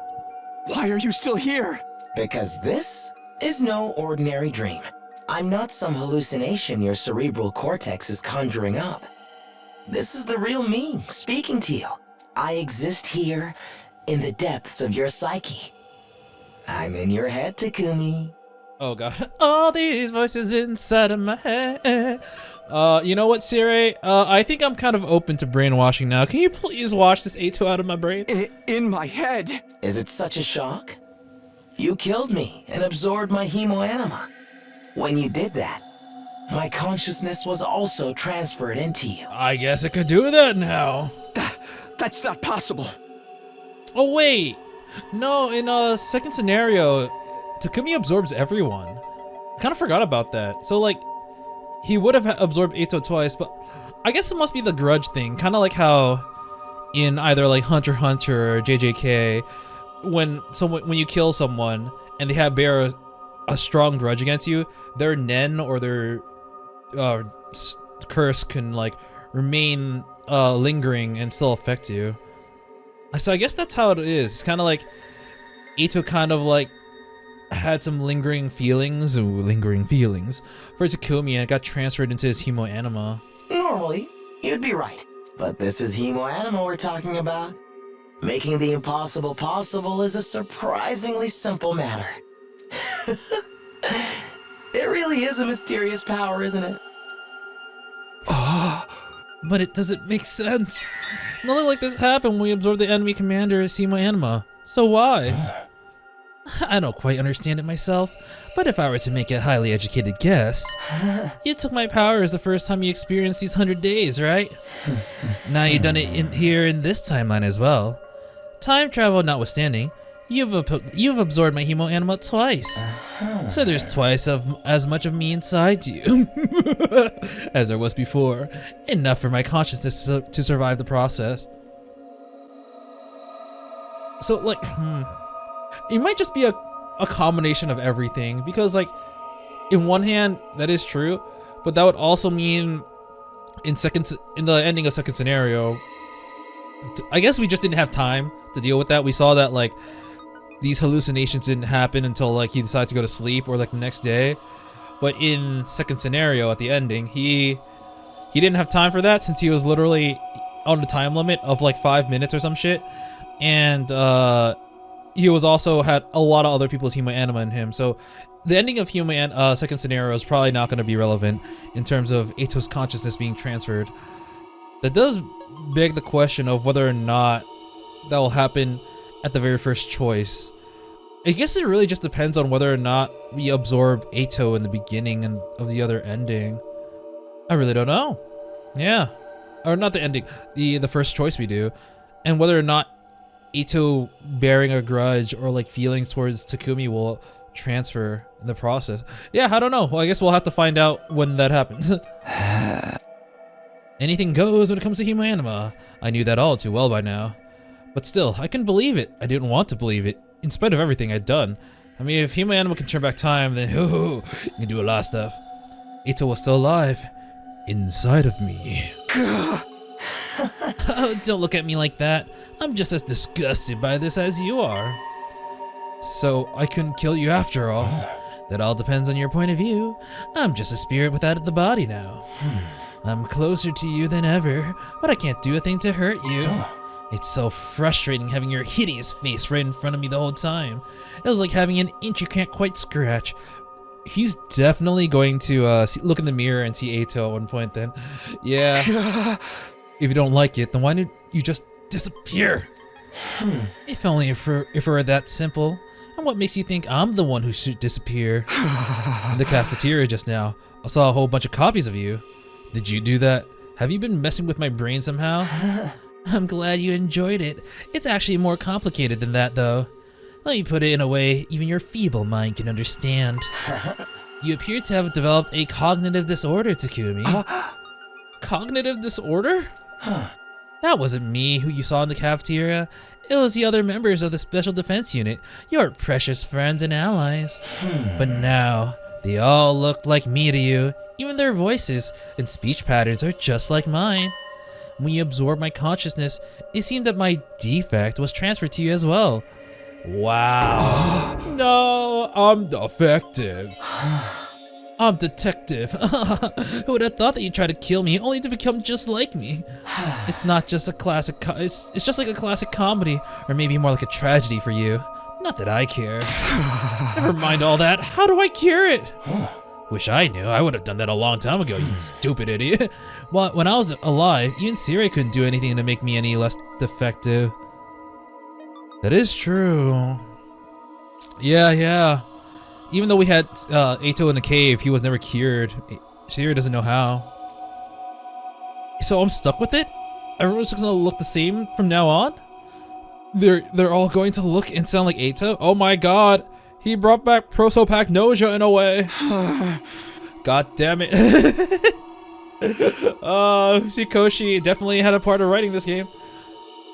Why are you still here? Because this is no ordinary dream. I'm not some hallucination your cerebral cortex is conjuring up. This is the real me speaking to you. I exist here in the depths of your psyche. I'm in your head, Takumi. Oh god. All these voices inside of my head. You know what, Siri? I think I'm kind of open to brainwashing now. Can you please wash this Eito out of my brain? In my head. Is it such a shock? You killed me and absorbed my hemoanima. When you did that, my consciousness was also transferred into you. I guess I could do that now. That's not possible. Oh wait. No, in a second scenario, Takumi absorbs everyone. I kind of forgot about that. So like, he would have absorbed Eito twice, but I guess it must be the grudge thing. Kind of like how in either like Hunter x Hunter or JJK, when you kill someone and they have bear a strong grudge against you, their nen or their curse can like remain lingering and still affect you. So I guess that's how it is. It's kind of like Ito kind of like had some lingering feelings for Takumi and got transferred into his hemo anima. Normally, you'd be right. But this is hemo anima we're talking about. Making the impossible possible is a surprisingly simple matter. It really is a mysterious power, isn't it? But it doesn't make sense. Nothing like this happened when we absorbed the enemy commander's hemo anima. So why? I don't quite understand it myself, but if I were to make a highly educated guess, you took my powers the first time you experienced these 100 days, right? Now you've done it here in this timeline as well. Time travel notwithstanding, you've absorbed my hemo anima twice. So there's twice as much of me inside you as there was before. Enough for my consciousness to survive the process. So like, it might just be a combination of everything, because like, in one hand, that is true, but that would also mean in the ending of second scenario, I guess we just didn't have time to deal with that. We saw that like these hallucinations didn't happen until like he decided to go to sleep or like the next day. But in second scenario at the ending, he didn't have time for that since he was literally on the time limit of like 5 minutes or some shit. And he was also had a lot of other people's hemo anima in him. So the ending of second scenario is probably not going to be relevant in terms of Ito's consciousness being transferred. That does beg the question of whether or not that will happen at the very first choice. I guess it really just depends on whether or not we absorb Ito in the beginning of the other ending. I really don't know. Yeah. Or not the ending, the first choice we do. And whether or not Ito bearing a grudge or like feelings towards Takumi will transfer in the process. Yeah, I don't know. Well, I guess we'll have to find out when that happens. Anything goes when it comes to hemo anima. I knew that all too well by now. But still, I couldn't believe it. I didn't want to believe it, in spite of everything I'd done. I mean, if hemo anima can turn back time, then you can do a lot of stuff. Ito was still alive, inside of me. Oh, don't look at me like that. I'm just as disgusted by this as you are. So, I couldn't kill you after all. That all depends on your point of view. I'm just a spirit without the body now. I'm closer to you than ever, but I can't do a thing to hurt you. It's so frustrating having your hideous face right in front of me the whole time. It was like having an inch you can't quite scratch. He's definitely going to look in the mirror and see Ito at one point then. Yeah. If you don't like it, then why don't you just disappear? If only if it were that simple. And what makes you think I'm the one who should disappear? In the cafeteria just now, I saw a whole bunch of copies of you. Did you do that? Have you been messing with my brain somehow? I'm glad you enjoyed it. It's actually more complicated than that, though. Let me put it in a way even your feeble mind can understand. You appear to have developed a cognitive disorder, Takumi. Cognitive disorder? That wasn't me who you saw in the cafeteria. It was the other members of the Special Defense Unit, your precious friends and allies. But now, they all looked like me to you. Even their voices and speech patterns are just like mine. When you absorbed my consciousness, it seemed that my defect was transferred to you as well. Wow. No, I'm defective. I'm detective. Who would have thought that you'd try to kill me only to become just like me? It's not just a classic. It's just like a classic comedy, or maybe more like a tragedy for you. Not that I care. Never mind all that. How do I cure it? Wish I knew. I would have done that a long time ago, you stupid idiot. Well, when I was alive, even Siri couldn't do anything to make me any less defective. That is true. Yeah. Even though we had Ito in the cave, he was never cured. Siri doesn't know how. So I'm stuck with it? Everyone's just gonna look the same from now on? They're all going to look and sound like Ito? Oh my god! He brought back prosopagnosia in a way. God damn it. Sikoshi definitely had a part of writing this game.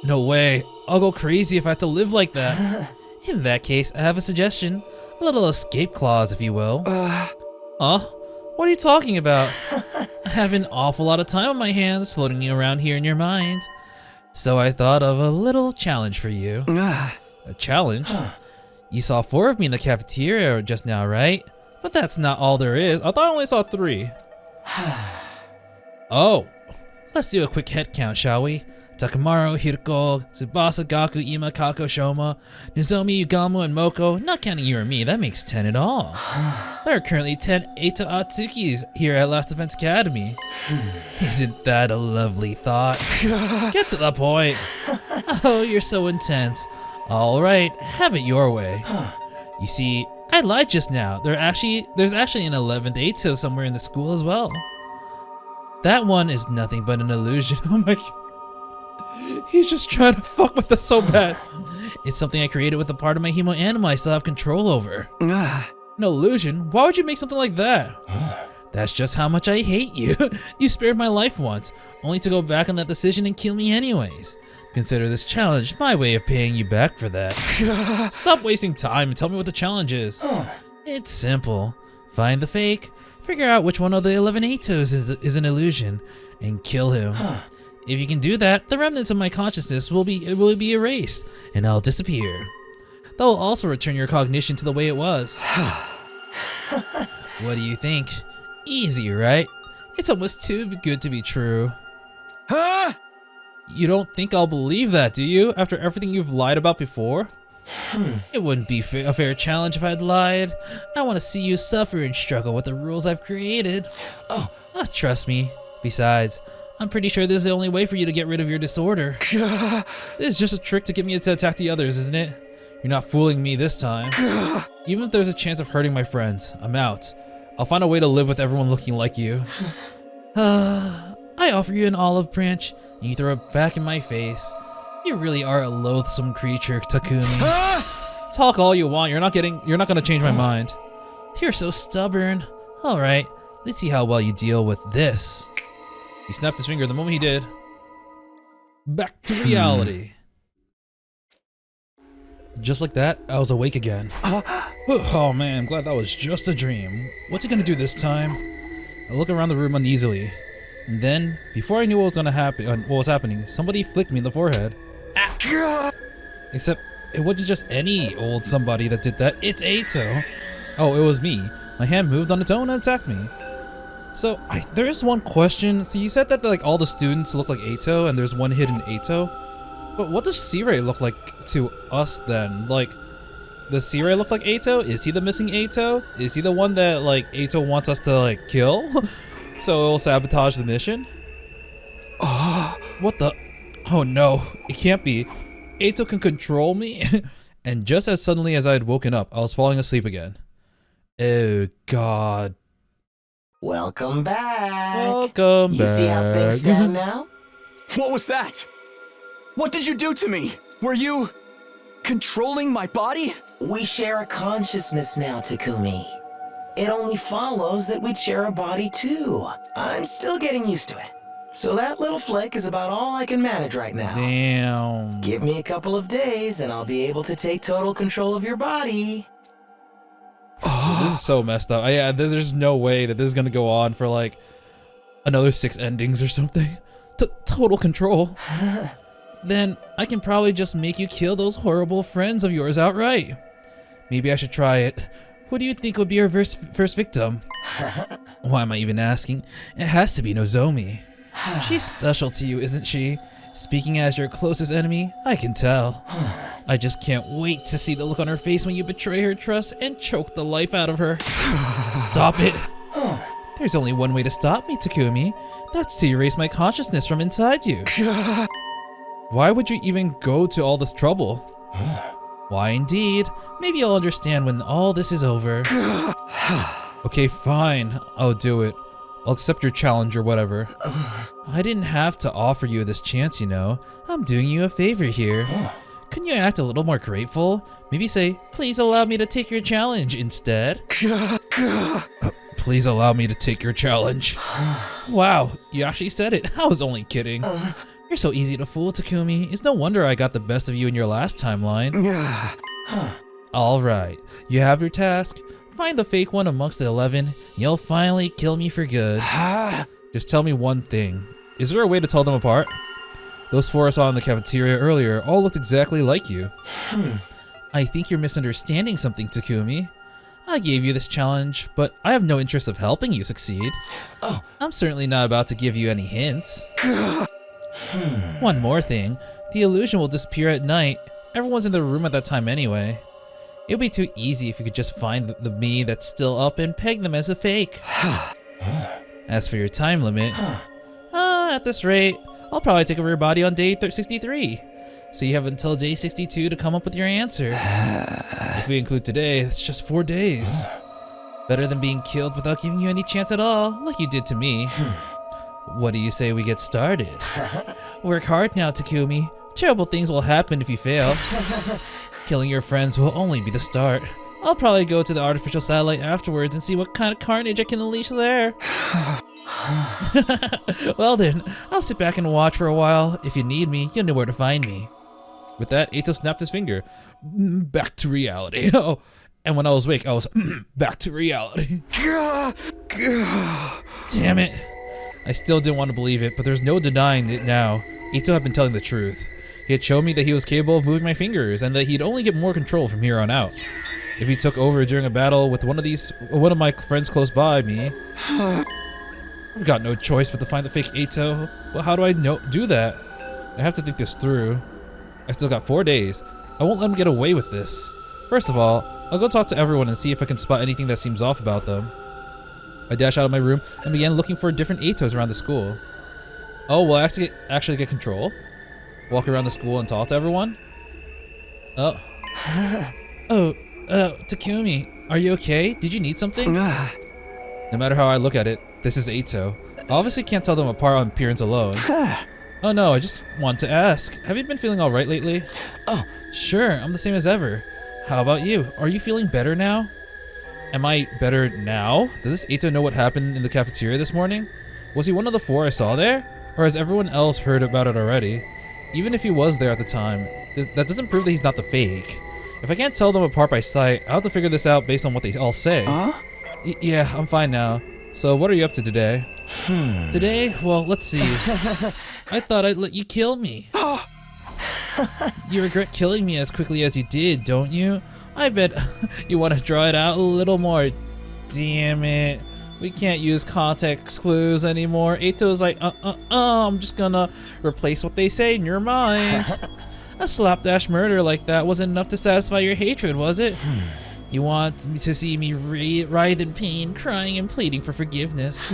No way. I'll go crazy if I have to live like that. In that case, I have a suggestion. A little escape clause, if you will. Huh? What are you talking about? I have an awful lot of time on my hands floating around here in your mind. So I thought of a little challenge for you. A challenge? You saw 4 of me in the cafeteria just now, right? But that's not all there is. I thought I only saw 3. Oh, let's do a quick head count, shall we? Takamaru, Hiroko, Tsubasa, Gaku, Ima, Kako, Shoma, Nozomi, Yugamu, and Moko. Not counting you or me, that makes 10 in all. There are currently 10 Eito Atsukis here at Last Defense Academy. Isn't that a lovely thought? Get to the point. Oh, you're so intense. Alright, have it your way. You see, I lied just now. There's actually an 11th Eito somewhere in the school as well. That one is nothing but an illusion. Oh my god. He's just trying to fuck with us so bad. It's something I created with a part of my hemo anima I still have control over. An illusion? Why would you make something like that? That's just how much I hate you. You spared my life once, only to go back on that decision and kill me anyways. Consider this challenge my way of paying you back for that. Stop wasting time and tell me what the challenge is. It's simple. Find the fake, figure out which one of the 11 Eitos is an illusion, and kill him. If you can do that, the remnants of my consciousness will be erased, and I'll disappear. That will also return your cognition to the way it was. What do you think? Easy, right? It's almost too good to be true. Huh? You don't think I'll believe that, do you? After everything you've lied about before? It wouldn't be a fair challenge if I'd lied. I want to see you suffer and struggle with the rules I've created. Trust me. Besides, I'm pretty sure this is the only way for you to get rid of your disorder. This is just a trick to get me to attack the others, isn't it? You're not fooling me this time. Even if there's a chance of hurting my friends, I'm out. I'll find a way to live with everyone looking like you. I offer you an olive branch, and you throw it back in my face. You really are a loathsome creature, Takumi. Talk all you want, you're not gonna change my mind. You're so stubborn. Alright, let's see how well you deal with this. He snapped his finger the moment he did. Back to reality. Just like that, I was awake again. Oh man, I'm glad that was just a dream. What's he gonna do this time? I look around the room uneasily. And then, before I knew what was happening, somebody flicked me in the forehead. Except, it wasn't just any old somebody that did that. It's Eito. Oh, it was me. My hand moved on its own and attacked me. So, there is one question. So you said that like all the students look like Eito and there's one hidden Eito. But what does Sirei look like to us then? Like, does Sirei look like Eito? Is he the missing Eito? Is he the one that like Eito wants us to like kill? So it'll sabotage the mission? What the? Oh no, it can't be. Eito can control me? And just as suddenly as I had woken up, I was falling asleep again. Oh god. Welcome back. Welcome back. You see how things stand now? What was that? What did you do to me? Were you controlling my body? We share a consciousness now, Takumi. It only follows that we'd share a body too. I'm still getting used to it. So that little flick is about all I can manage right now. Damn. Give me a couple of days and I'll be able to take total control of your body. This is so messed up. Yeah, there's no way that this is gonna go on for like another 6 endings or something. Total control. Then I can probably just make you kill those horrible friends of yours outright. Maybe I should try it. Who do you think would be our first victim? Why am I even asking? It has to be Nozomi. She's special to you, isn't she? Speaking as your closest enemy, I can tell. I just can't wait to see the look on her face when you betray her trust and choke the life out of her. Stop it. There's only one way to stop me, Takumi. That's to erase my consciousness from inside you. Why would you even go to all this trouble? Why indeed. Maybe you'll understand when all this is over. Okay, fine. I'll do it. I'll accept your challenge or whatever. I didn't have to offer you this chance, you know. I'm doing you a favor here. Couldn't you act a little more grateful? Maybe say, please allow me to take your challenge instead. Please allow me to take your challenge. Wow, you actually said it. I was only kidding. You're so easy to fool, Takumi. It's no wonder I got the best of you in your last timeline. Alright, you have your task. Find the fake one amongst the 11. You'll finally kill me for good. Just tell me one thing. Is there a way to tell them apart? Those four I saw in the cafeteria earlier all looked exactly like you. I think you're misunderstanding something, Takumi. I gave you this challenge, but I have no interest of helping you succeed. Oh. I'm certainly not about to give you any hints. One more thing. The illusion will disappear at night. Everyone's in the room at that time anyway. It would be too easy if you could just find the me that's still up and peg them as a fake. As for your time limit, at this rate, I'll probably take over your body on day 63. So you have until day 62 to come up with your answer. If we include today, it's just 4 days. Better than being killed without giving you any chance at all, like you did to me. What do you say we get started? Work hard now, Takumi. Terrible things will happen if you fail. Killing your friends will only be the start. I'll probably go to the artificial satellite afterwards and see what kind of carnage I can unleash there. Well then, I'll sit back and watch for a while. If you need me, you'll know where to find me. With that, Eito snapped his finger. Back to reality. Oh, and when I was awake, I was back to reality. Damn it. I still didn't want to believe it, but there's no denying it now. Eito had been telling the truth. He had shown me that he was capable of moving my fingers and that he'd only get more control from here on out. If he took over during a battle with one of my friends close by me, I've got no choice but to find the fake Eito. But how do I do that? I have to think this through. I still got 4 days. I won't let him get away with this. First of all, I'll go talk to everyone and see if I can spot anything that seems off about them. I dashed out of my room and began looking for different Eitos around the school. Oh, will I actually get control? Walk around the school and talk to everyone? Oh. Takumi, are you okay? Did you need something? No matter how I look at it, this is Eito. I obviously can't tell them apart on appearance alone. Oh no, I just want to ask. Have you been feeling alright lately? Oh, sure, I'm the same as ever. How about you? Are you feeling better now? Am I better now? Does this Eito know what happened in the cafeteria this morning? Was he one of the 4 I saw there? Or has everyone else heard about it already? Even if he was there at the time, that doesn't prove that he's not the fake. If I can't tell them apart by sight, I'll have to figure this out based on what they all say. Yeah, I'm fine now. So what are you up to today? Today? Well, let's see. I thought I'd let you kill me. You regret killing me as quickly as you did, don't you? I bet you want to draw it out a little more. Damn it. We can't use context clues anymore. Eito's like, I'm just gonna replace what they say in your mind. A slapdash murder like that wasn't enough to satisfy your hatred, was it? You want to see me writhe in pain, crying and pleading for forgiveness.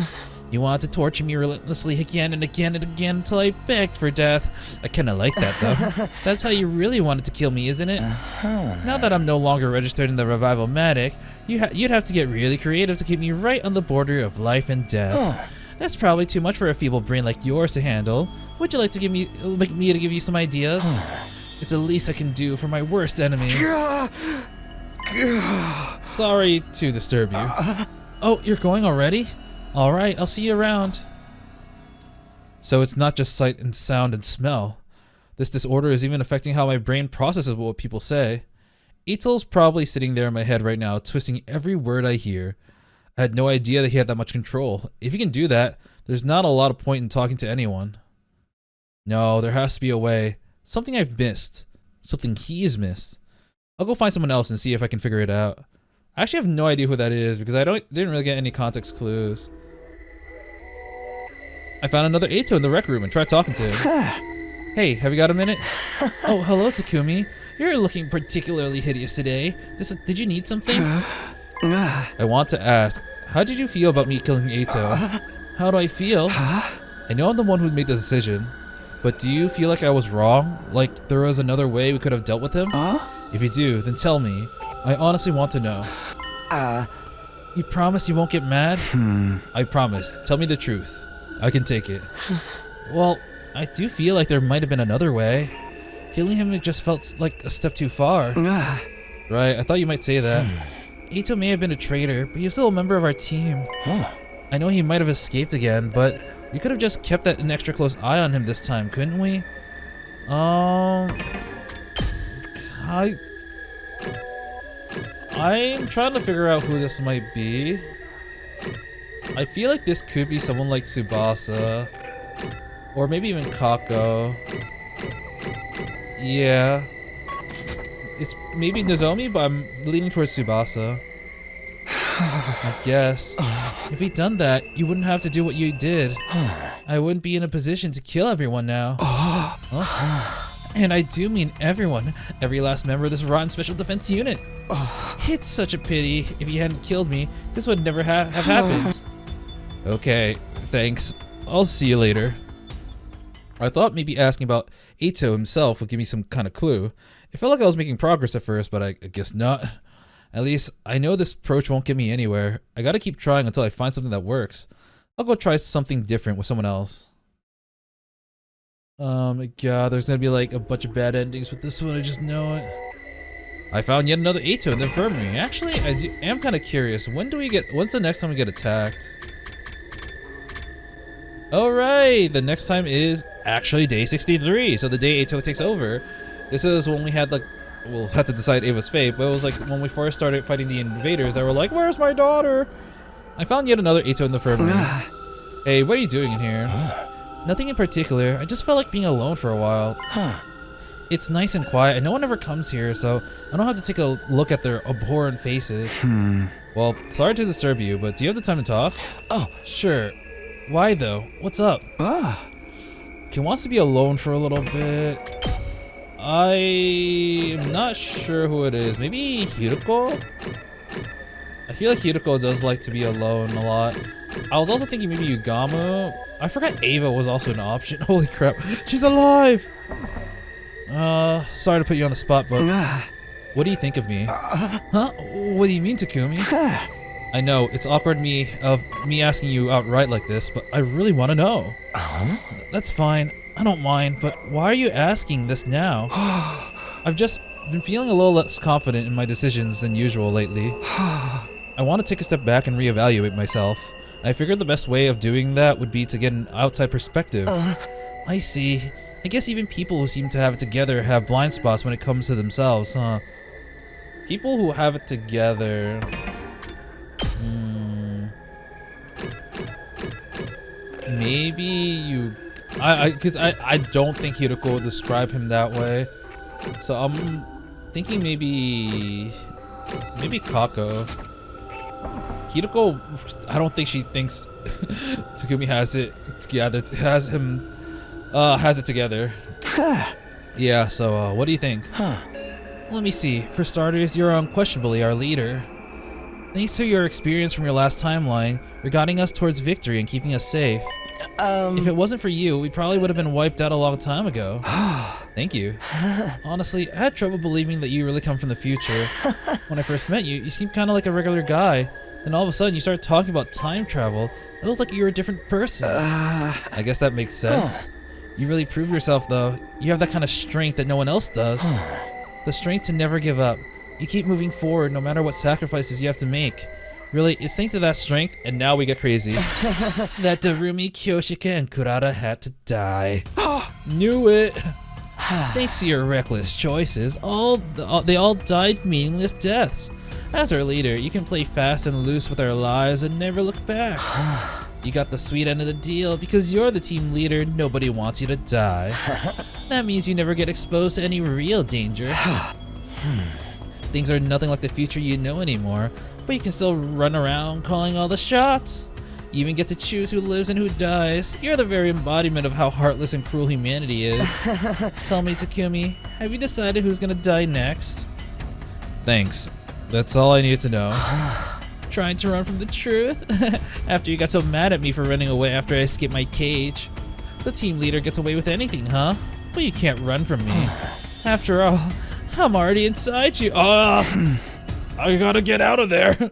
You want to torture me relentlessly again and again and again until I begged for death. I kinda like that though. That's how you really wanted to kill me, isn't it? Now that I'm no longer registered in the Revival-matic, you'd have to get really creative to keep me right on the border of life and death. That's probably too much for a feeble brain like yours to handle. Would you like to give me to give you some ideas? It's the least I can do for my worst enemy. Sorry to disturb you. Oh, you're going already? Alright, I'll see you around. So it's not just sight and sound and smell. This disorder is even affecting how my brain processes what people say. Eito's probably sitting there in my head right now, twisting every word I hear. I had no idea that he had that much control. If he can do that, there's not a lot of point in talking to anyone. No, there has to be a way. Something I've missed. Something he's missed. I'll go find someone else and see if I can figure it out. I actually have no idea who that is because I didn't really get any context clues. I found another Eito in the rec room and tried talking to him. Hey, have you got a minute? Oh, hello, Takumi. You're looking particularly hideous today. Did you need something? I want to ask, how did you feel about me killing Eito? How do I feel? I know I'm the one who made the decision, but do you feel like I was wrong? Like there was another way we could have dealt with him? If you do, then tell me. I honestly want to know. You promise you won't get mad? I promise. Tell me the truth. I can take it. Well, I do feel like there might have been another way. Killing him just felt like a step too far. Right, I thought you might say that. Eito may have been a traitor, but he was still a member of our team. I know he might have escaped again, but we could have just kept an extra close eye on him this time, couldn't we? I'm trying to figure out who this might be. I feel like this could be someone like Tsubasa. Or maybe even Kako. Yeah. It's maybe Nozomi, but I'm leaning towards Tsubasa. I guess. If he'd done that, you wouldn't have to do what you did. I wouldn't be in a position to kill everyone now. And I do mean everyone. Every last member of this rotten special defense unit. It's such a pity. If he hadn't killed me, this would never have happened. Okay, thanks. I'll see you later. I thought maybe asking about Eito himself would give me some kind of clue. It felt like I was making progress at first, but I guess not. At least, I know this approach won't get me anywhere. I gotta keep trying until I find something that works. I'll go try something different with someone else. Oh my god, there's gonna be like a bunch of bad endings with this one, I just know it. I found yet another Eito in the infirmary. Actually, I am kind of curious. When's the next time we get attacked? Alright, the next time is actually day 63, so the day Eito takes over. This is when we had like, we'll have to decide Ava's fate, but it was like when we first started fighting the invaders that were like, where's my daughter? I found yet another Eito in the infirmary. Hey, what are you doing in here? Nothing in particular, I just felt like being alone for a while. It's nice and quiet, and no one ever comes here, so I don't have to take a look at their abhorrent faces. Well, sorry to disturb you, but do you have the time to talk? Oh, sure. Why though? What's up? He wants to be alone for a little bit. I'm not sure who it is. Maybe Hiruko? I feel like Hiruko does like to be alone a lot. I was also thinking maybe Yugamu. I forgot Ava was also an option. Holy crap. She's alive! Sorry to put you on the spot, but what do you think of me? Huh? What do you mean, Takumi? I know, it's awkward me asking you outright like this, but I really want to know. That's fine. I don't mind, but why are you asking this now? I've just been feeling a little less confident in my decisions than usual lately. I want to take a step back and reevaluate myself. I figured the best way of doing that would be to get an outside perspective. I see. I guess even people who seem to have it together have blind spots when it comes to themselves, huh? People who have it together... Maybe you... Because I don't think Hiruko would describe him that way. So I'm thinking maybe Kako. Hiruko, I don't think she thinks Takumi has it together. Has it together. Yeah. So what do you think? Let me see. For starters, you're unquestionably our leader. Thanks to your experience from your last timeline, you're guiding us towards victory and keeping us safe. If it wasn't for you, we probably would have been wiped out a long time ago. Thank you. Honestly, I had trouble believing that you really come from the future. When I first met you, you seemed kind of like a regular guy. Then all of a sudden, you started talking about time travel. It was like you were a different person. I guess that makes sense. You really proved yourself, though. You have that kind of strength that no one else does. The strength to never give up. You keep moving forward no matter what sacrifices you have to make. Really, it's thanks to that strength, and now we get crazy. That Darumi, Kyoshika, and Kurata had to die. Knew it! Thanks to your reckless choices, they all died meaningless deaths. As our leader, you can play fast and loose with our lives and never look back. You got the sweet end of the deal because you're the team leader, nobody wants you to die. That means you never get exposed to any real danger. Things are nothing like the future you know anymore, but you can still run around calling all the shots. You even get to choose who lives and who dies. You're the very embodiment of how heartless and cruel humanity is. Tell me, Takumi, have you decided who's gonna die next? Thanks. That's all I need to know. Trying to run from the truth? After you got so mad at me for running away after I escaped my cage. The team leader gets away with anything, huh? But you can't run from me. After all, I'm already inside you. I gotta get out of there.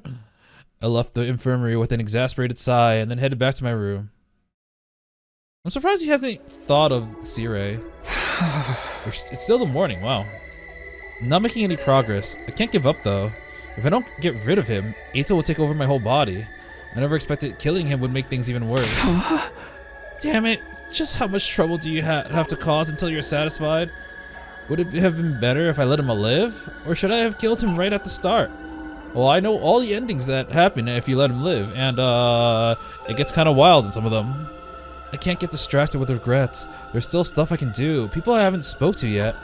I left the infirmary with an exasperated sigh and then headed back to my room. I'm surprised he hasn't thought of Sirei. It's still the morning, wow. I'm not making any progress. I can't give up though. If I don't get rid of him, Eito will take over my whole body. I never expected killing him would make things even worse. Damn it, just how much trouble do you have to cause until you're satisfied? Would it have been better if I let him live? Or should I have killed him right at the start? Well, I know all the endings that happen if you let him live, and it gets kind of wild in some of them. I can't get distracted with regrets. There's still stuff I can do, people I haven't spoke to yet.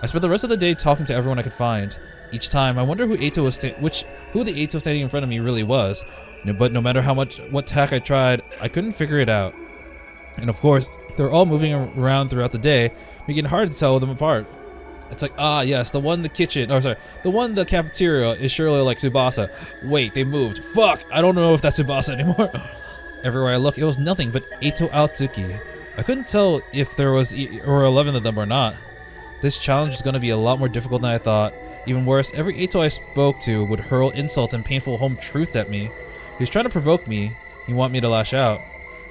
I spent the rest of the day talking to everyone I could find. Each time, I wonder who the Eito standing in front of me really was. But no matter what tack I tried, I couldn't figure it out. And of course, they're all moving around throughout the day, making it hard to tell them apart. It's like, yes, the one in the kitchen, the one in the cafeteria is surely like Tsubasa. Wait, they moved. Fuck, I don't know if that's Tsubasa anymore. Everywhere I look, it was nothing but Eito Aotsuki. I couldn't tell if there was 11 of them or not. This challenge is going to be a lot more difficult than I thought. Even worse, every Eito I spoke to would hurl insults and painful home truths at me. He was trying to provoke me. He wanted me to lash out.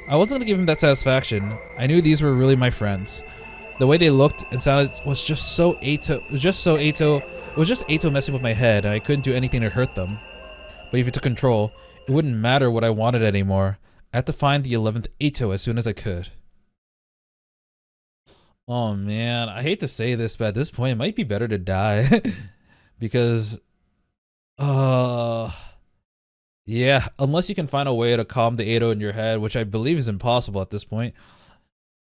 I wasn't going to give him that satisfaction. I knew these were really my friends. The way they looked and sounded was just so Eito. It was just Eito messing with my head, and I couldn't do anything to hurt them. But if he took control, it wouldn't matter what I wanted anymore. I had to find the 11th Eito as soon as I could. Oh man, I hate to say this, but at this point it might be better to die. Because yeah, unless you can find a way to calm the Eito in your head, which I believe is impossible at this point.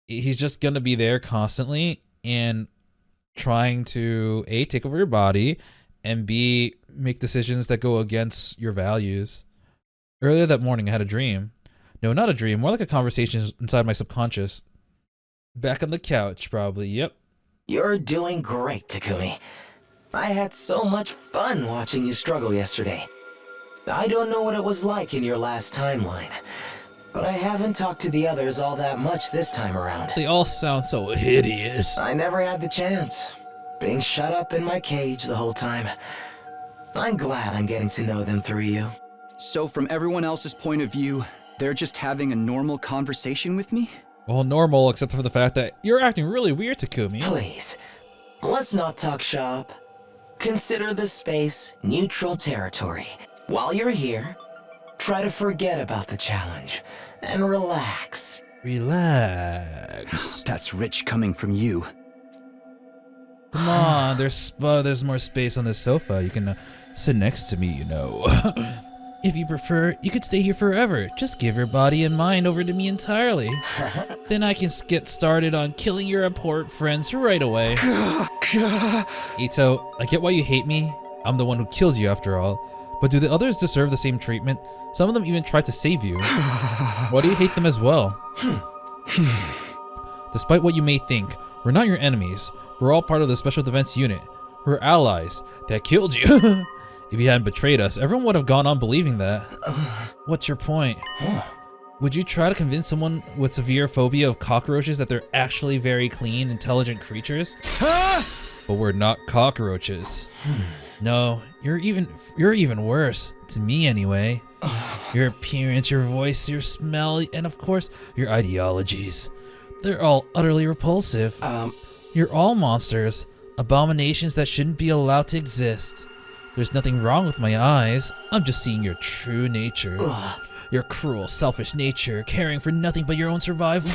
He's just gonna be there constantly and trying to A, take over your body, and B, make decisions that go against your values. Earlier that morning I had a dream. No, not a dream, more like a conversation inside my subconscious. Back on the couch, probably, yep. You're doing great, Takumi. I had so much fun watching you struggle yesterday. I don't know what it was like in your last timeline, but I haven't talked to the others all that much this time around. They all sound so hideous. I never had the chance, being shut up in my cage the whole time. I'm glad I'm getting to know them through you. So from everyone else's point of view, they're just having a normal conversation with me? Well, normal, except for the fact that you're acting really weird, Takumi. Please, let's not talk shop. Consider this space neutral territory. While you're here, try to forget about the challenge and relax. Relax. That's rich coming from you. Come on, there's more space on the sofa. You can sit next to me, you know. If you prefer, you could stay here forever. Just give your body and mind over to me entirely. Then I can get started on killing your abhorrent friends right away. Eito, I get why you hate me. I'm the one who kills you after all. But do the others deserve the same treatment? Some of them even tried to save you. Why do you hate them as well? Despite what you may think, we're not your enemies. We're all part of the Special Defense Unit. We're allies. That killed you. If you hadn't betrayed us, everyone would have gone on believing that. What's your point? Would you try to convince someone with severe phobia of cockroaches that they're actually very clean, intelligent creatures? But we're not cockroaches. No, you're even worse. To me anyway. Your appearance, your voice, your smell, and of course, your ideologies. They're all utterly repulsive. You're all monsters. Abominations that shouldn't be allowed to exist. There's nothing wrong with my eyes. I'm just seeing your true nature. Your cruel, selfish nature, caring for nothing but your own survival.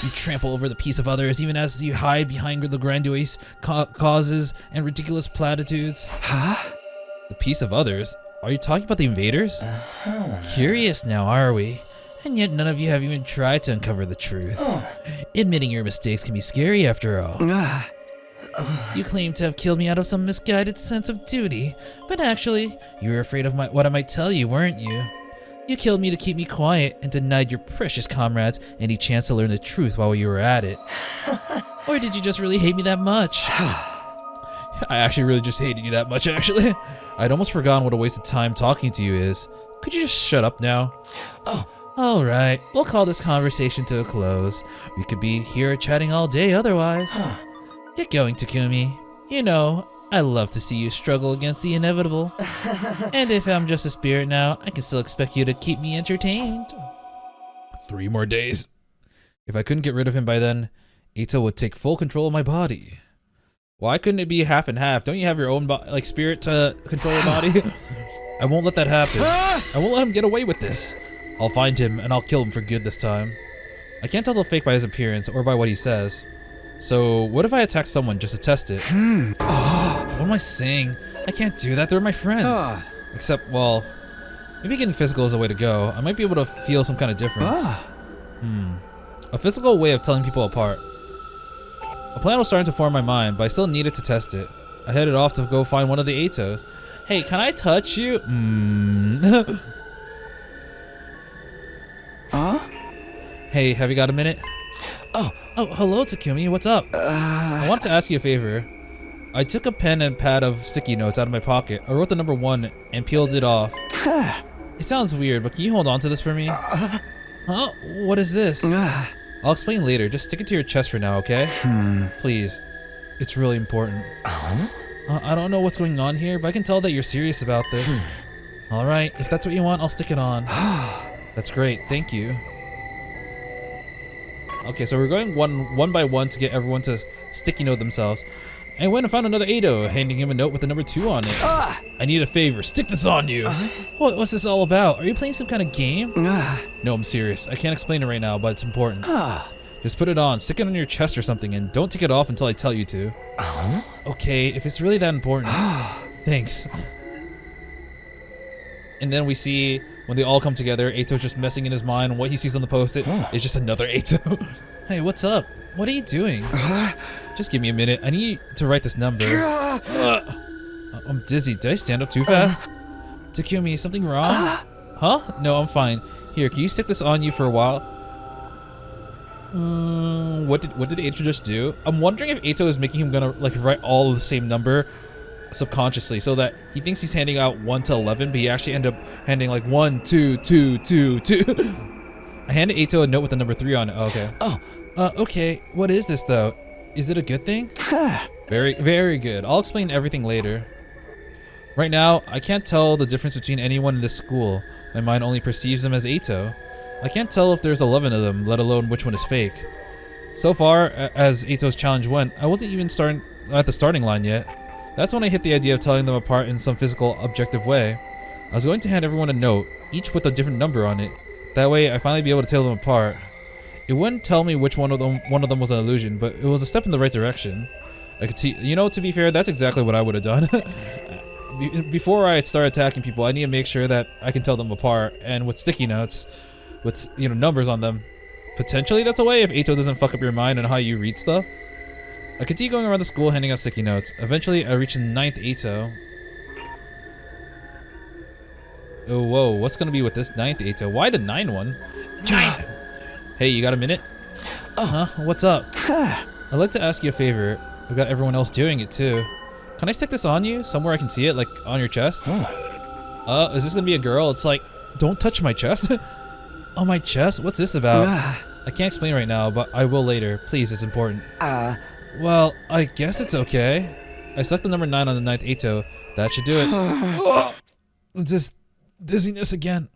You trample over the peace of others even as you hide behind the grandiose causes and ridiculous platitudes. Huh? The peace of others? Are you talking about the invaders? Curious now, are we? And yet none of you have even tried to uncover the truth. Admitting your mistakes can be scary after all. You claim to have killed me out of some misguided sense of duty, but actually, you were afraid of what I might tell you, weren't you? You killed me to keep me quiet and denied your precious comrades any chance to learn the truth while you were at it. Or did you just really hate me that much? I actually really just hated you that much, actually. I'd almost forgotten what a waste of time talking to you is. Could you just shut up now? Alright, we'll call this conversation to a close. We could be here chatting all day otherwise. Get going, Takumi. You know, I love to see you struggle against the inevitable. And if I'm just a spirit now, I can still expect you to keep me entertained. 3 more days. If I couldn't get rid of him by then, Eito would take full control of my body. Why couldn't it be half and half? Don't you have your own spirit to control your body? I won't let that happen. I won't let him get away with this. I'll find him and I'll kill him for good this time. I can't tell the fake by his appearance or by what he says. So what if I attack someone just to test it? What am I saying? I can't do that, they're my friends. Except, well, maybe getting physical is a way to go. I might be able to feel some kind of difference. A physical way of telling people apart. A plan was starting to form in my mind, but I still needed to test it. I headed off to go find one of the Atos. Hey, can I touch you? Hey, have you got a minute? Oh, hello, Takumi. What's up? I wanted to ask you a favor. I took a pen and pad of sticky notes out of my pocket. I wrote the number 1 and peeled it off. It sounds weird, but can you hold on to this for me? Huh? What is this? I'll explain later. Just stick it to your chest for now, okay? Please. It's really important. I don't know what's going on here, but I can tell that you're serious about this. Alright, if that's what you want, I'll stick it on. That's great, thank you. Okay, so we're going one by one to get everyone to sticky note themselves. I went and found another Ado, handing him a note with the number 2 on it. I need a favor, stick this on you. What's this all about? Are you playing some kind of game? No, I'm serious. I can't explain it right now, but it's important. Just put it on, stick it on your chest or something, and don't take it off until I tell you to. Okay, if it's really that important. Thanks. And then we see, when they all come together, Ato's just messing in his mind, and what he sees on the post-it is just another Ato. Hey, what's up? What are you doing? Just give me a minute. I need to write this number. I'm dizzy. Did I stand up too fast? Takumi, something wrong? Huh? No, I'm fine. Here, can you stick this on you for a while? What did Ato just do? I'm wondering if Ato is making him gonna like write all of the same number subconsciously, so that he thinks he's handing out 1 to 11, but he actually ended up handing like 1, 2, 2, 2, 2. I handed Ato a note with the number 3 on it. Okay. Okay. What is this though? Is it a good thing? Very, very good. I'll explain everything later. Right now, I can't tell the difference between anyone in this school. My mind only perceives them as Ato. I can't tell if there's 11 of them, let alone which one is fake. So far, as Ato's challenge went, I wasn't even starting at the starting line yet. That's when I hit the idea of telling them apart in some physical, objective way. I was going to hand everyone a note, each with a different number on it. That way, I'd finally be able to tell them apart. It wouldn't tell me which one of them was an illusion, but it was a step in the right direction. I could see, you know, to be fair, that's exactly what I would have done. Before I start attacking people, I need to make sure that I can tell them apart, and with sticky notes, with, you know, numbers on them. Potentially that's a way if Ato doesn't fuck up your mind on how you read stuff. I continue going around the school handing out sticky notes. Eventually, I reach the 9th Ato. Oh, whoa, what's gonna be with this 9th Ato? Why the 9 one? 9! Hey, you got a minute? Huh? What's up? I'd like to ask you a favor. I've got everyone else doing it too. Can I stick this on you? Somewhere I can see it, like on your chest? Is this gonna be a girl? It's like, don't touch my chest. On my chest? What's this about? I can't explain right now, but I will later. Please, it's important. Well, I guess it's okay. I stuck the number 9 on the 9th Ato. That should do it. This dizziness again.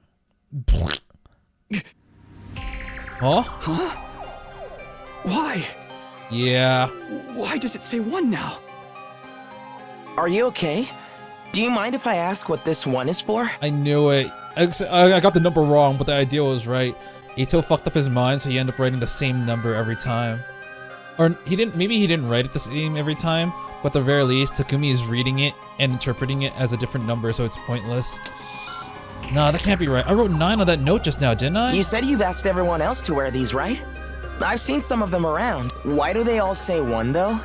Huh? Why? Yeah. Why does it say 1 now? Are you okay? Do you mind if I ask what this 1 is for? I knew it. I got the number wrong, but the idea was right. Ato fucked up his mind, so he ended up writing the same number every time. Or he didn't. Maybe he didn't write it the same every time, but at the very least, Takumi is reading it and interpreting it as a different number, so it's pointless. Nah, that can't be right. I wrote 9 on that note just now, didn't I? You said you've asked everyone else to wear these, right? I've seen some of them around. Why do they all say 1 though?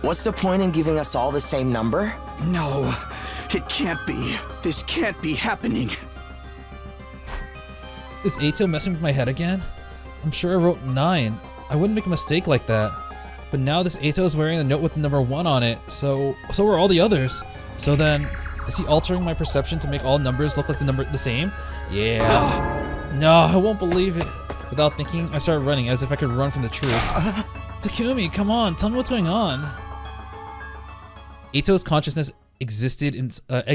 What's the point in giving us all the same number? No, it can't be. This can't be happening. Is Ato messing with my head again? I'm sure I wrote 9. I wouldn't make a mistake like that. But now this Ato is wearing a note with the number 1 on it, so are all the others. So then, is he altering my perception to make all numbers look like the same? Yeah. No, I won't believe it. Without thinking, I started running as if I could run from the truth. Takumi, come on, tell me what's going on. Ato's consciousness existed inside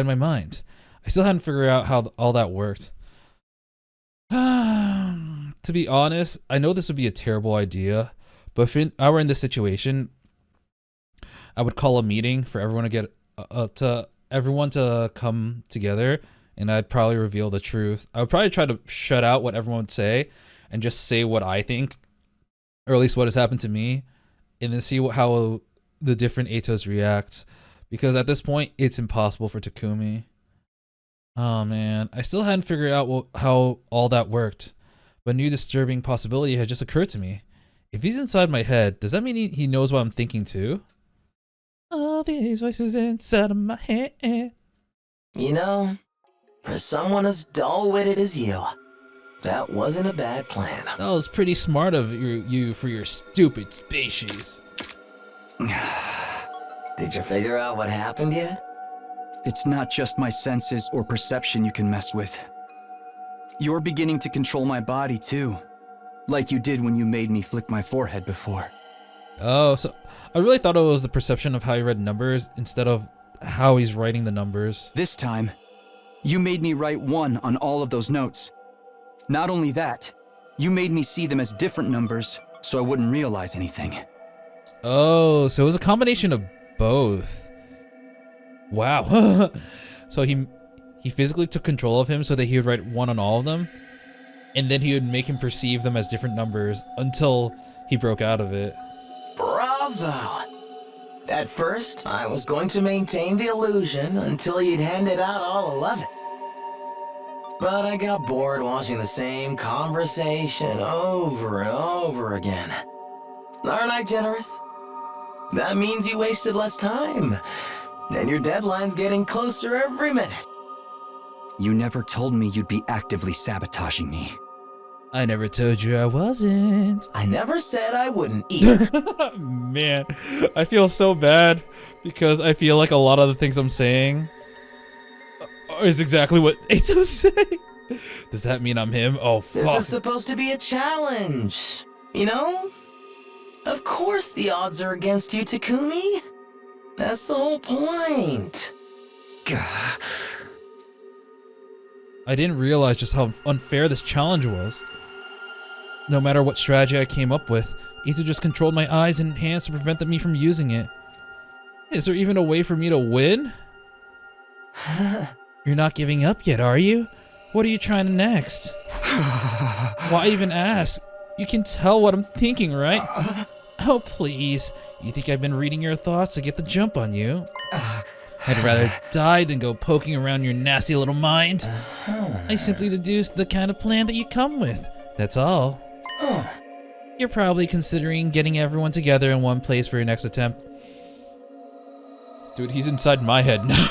my mind. I still hadn't figured out how all that worked. To be honest, I know this would be a terrible idea, but if I were in this situation, I would call a meeting for everyone to come together, and I'd probably reveal the truth. I would probably try to shut out what everyone would say and just say what I think or at least what has happened to me, and then see how the different Atos react. Because at this point, it's impossible for Takumi. Oh man, I still hadn't figured out how all that worked, but a new disturbing possibility had just occurred to me. If he's inside my head, does that mean he knows what I'm thinking too? All these voices inside of my head. You know, for someone as dull-witted as you, that wasn't a bad plan. That was pretty smart of you for your stupid species. Did you figure out what happened yet? It's not just my senses or perception you can mess with. You're beginning to control my body too. Like you did when you made me flick my forehead before. Oh, so I really thought it was the perception of how he read numbers instead of how he's writing the numbers. This time, you made me write 1 on all of those notes. Not only that, you made me see them as different numbers so I wouldn't realize anything. Oh, so it was a combination of both. Wow. So he physically took control of him so that he would write 1 on all of them, and then he would make him perceive them as different numbers until he broke out of it. Bravo! At first, I was going to maintain the illusion until you'd handed out all 11. But I got bored watching the same conversation over and over again. Aren't I generous? That means you wasted less time, and your deadline's getting closer every minute. You never told me you'd be actively sabotaging me. I never told you I wasn't. I never said I wouldn't either. Man, I feel so bad because I feel like a lot of the things I'm saying is exactly what Ato's saying. Does that mean I'm him? Oh, fuck. This is supposed to be a challenge, you know? Of course the odds are against you, Takumi. That's the whole point. Gah. I didn't realize just how unfair this challenge was. No matter what strategy I came up with, Ito just controlled my eyes and hands to prevent me from using it. Is there even a way for me to win? You're not giving up yet, are you? What are you trying next? Why even ask? You can tell what I'm thinking, right? Oh, please. You think I've been reading your thoughts to get the jump on you? I'd rather die than go poking around your nasty little mind. I simply deduced the kind of plan that you come with. That's all. You're probably considering getting everyone together in one place for your next attempt. Dude, he's inside my head now.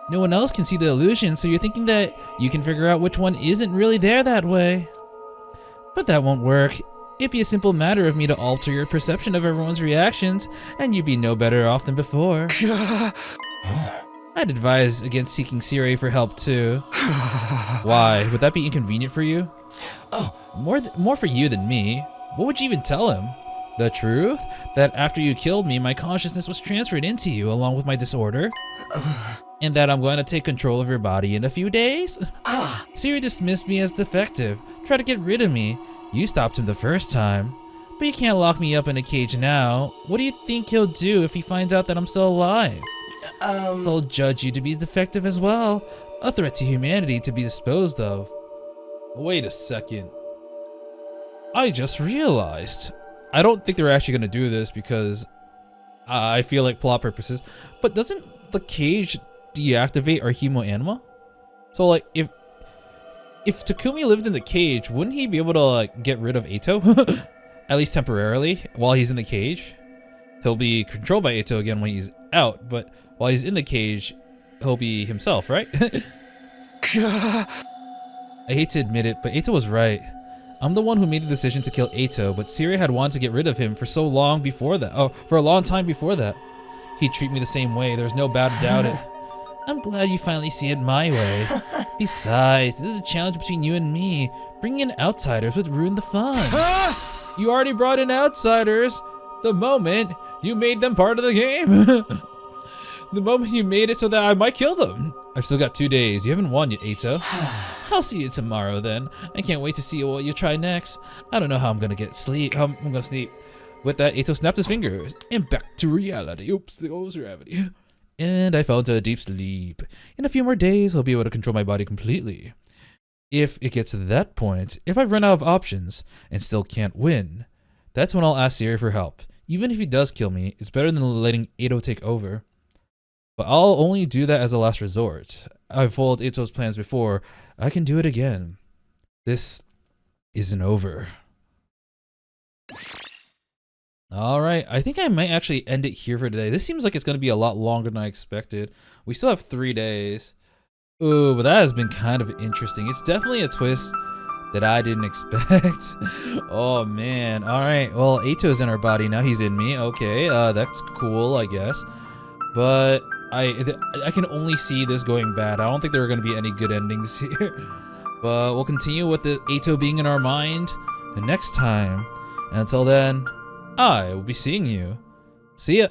No one else can see the illusion, so you're thinking that you can figure out which one isn't really there that way. But that won't work. It'd be a simple matter of me to alter your perception of everyone's reactions, and you'd be no better off than before. I'd advise against seeking Siri for help too. Why? Would that be inconvenient for you? Oh, More for you than me. What would you even tell him? The truth? That after you killed me, my consciousness was transferred into you along with my disorder? And that I'm going to take control of your body in a few days? Siri dismissed me as defective, tried to get rid of me. You stopped him the first time. But you can't lock me up in a cage now. What do you think he'll do if he finds out that I'm still alive? He'll judge you to be defective as well. A threat to humanity to be disposed of. Wait a second. I just realized. I don't think they're actually going to do this because I feel like plot purposes. But doesn't the cage deactivate our hemoanima? So like if Takumi lived in the cage, wouldn't he be able to like get rid of Ato? At least temporarily while he's in the cage. He'll be controlled by Ato again when he's out, but while he's in the cage, he'll be himself, right? I hate to admit it, but Ato was right. I'm the one who made the decision to kill Ato, but Siri had wanted to get rid of him for so long before that. Oh, for a long time before that. He'd treat me the same way, there's no doubt about it. I'm glad you finally see it my way. Besides, this is a challenge between you and me. Bringing in outsiders would ruin the fun. You already brought in outsiders. The moment you made them part of the game. The moment you made it so that I might kill them. I've still got 2 days. You haven't won yet, Ato. I'll see you tomorrow then. I can't wait to see what you try next. I don't know how I'm gonna get sleep. I'm gonna sleep. With that, Ato snapped his fingers and back to reality. Oops, there goes gravity. And I fell into a deep sleep. In a few more days, I'll be able to control my body completely. If it gets to that point, if I've run out of options and still can't win, that's when I'll ask Siri for help. Even if he does kill me, it's better than letting Eito take over. But I'll only do that as a last resort. I've foiled Eito's plans before. I can do it again. This isn't over. Alright, I think I might actually end it here for today. This seems like it's going to be a lot longer than I expected. We still have 3 days. Ooh, but that has been kind of interesting. It's definitely a twist that I didn't expect. Oh man. Alright, well, Eito's in our body now. He's in me. Okay, that's cool, I guess. But I can only see this going bad. I don't think there are going to be any good endings here. But we'll continue with the Eito being in our mind the next time. And until then, I will be seeing you. See ya!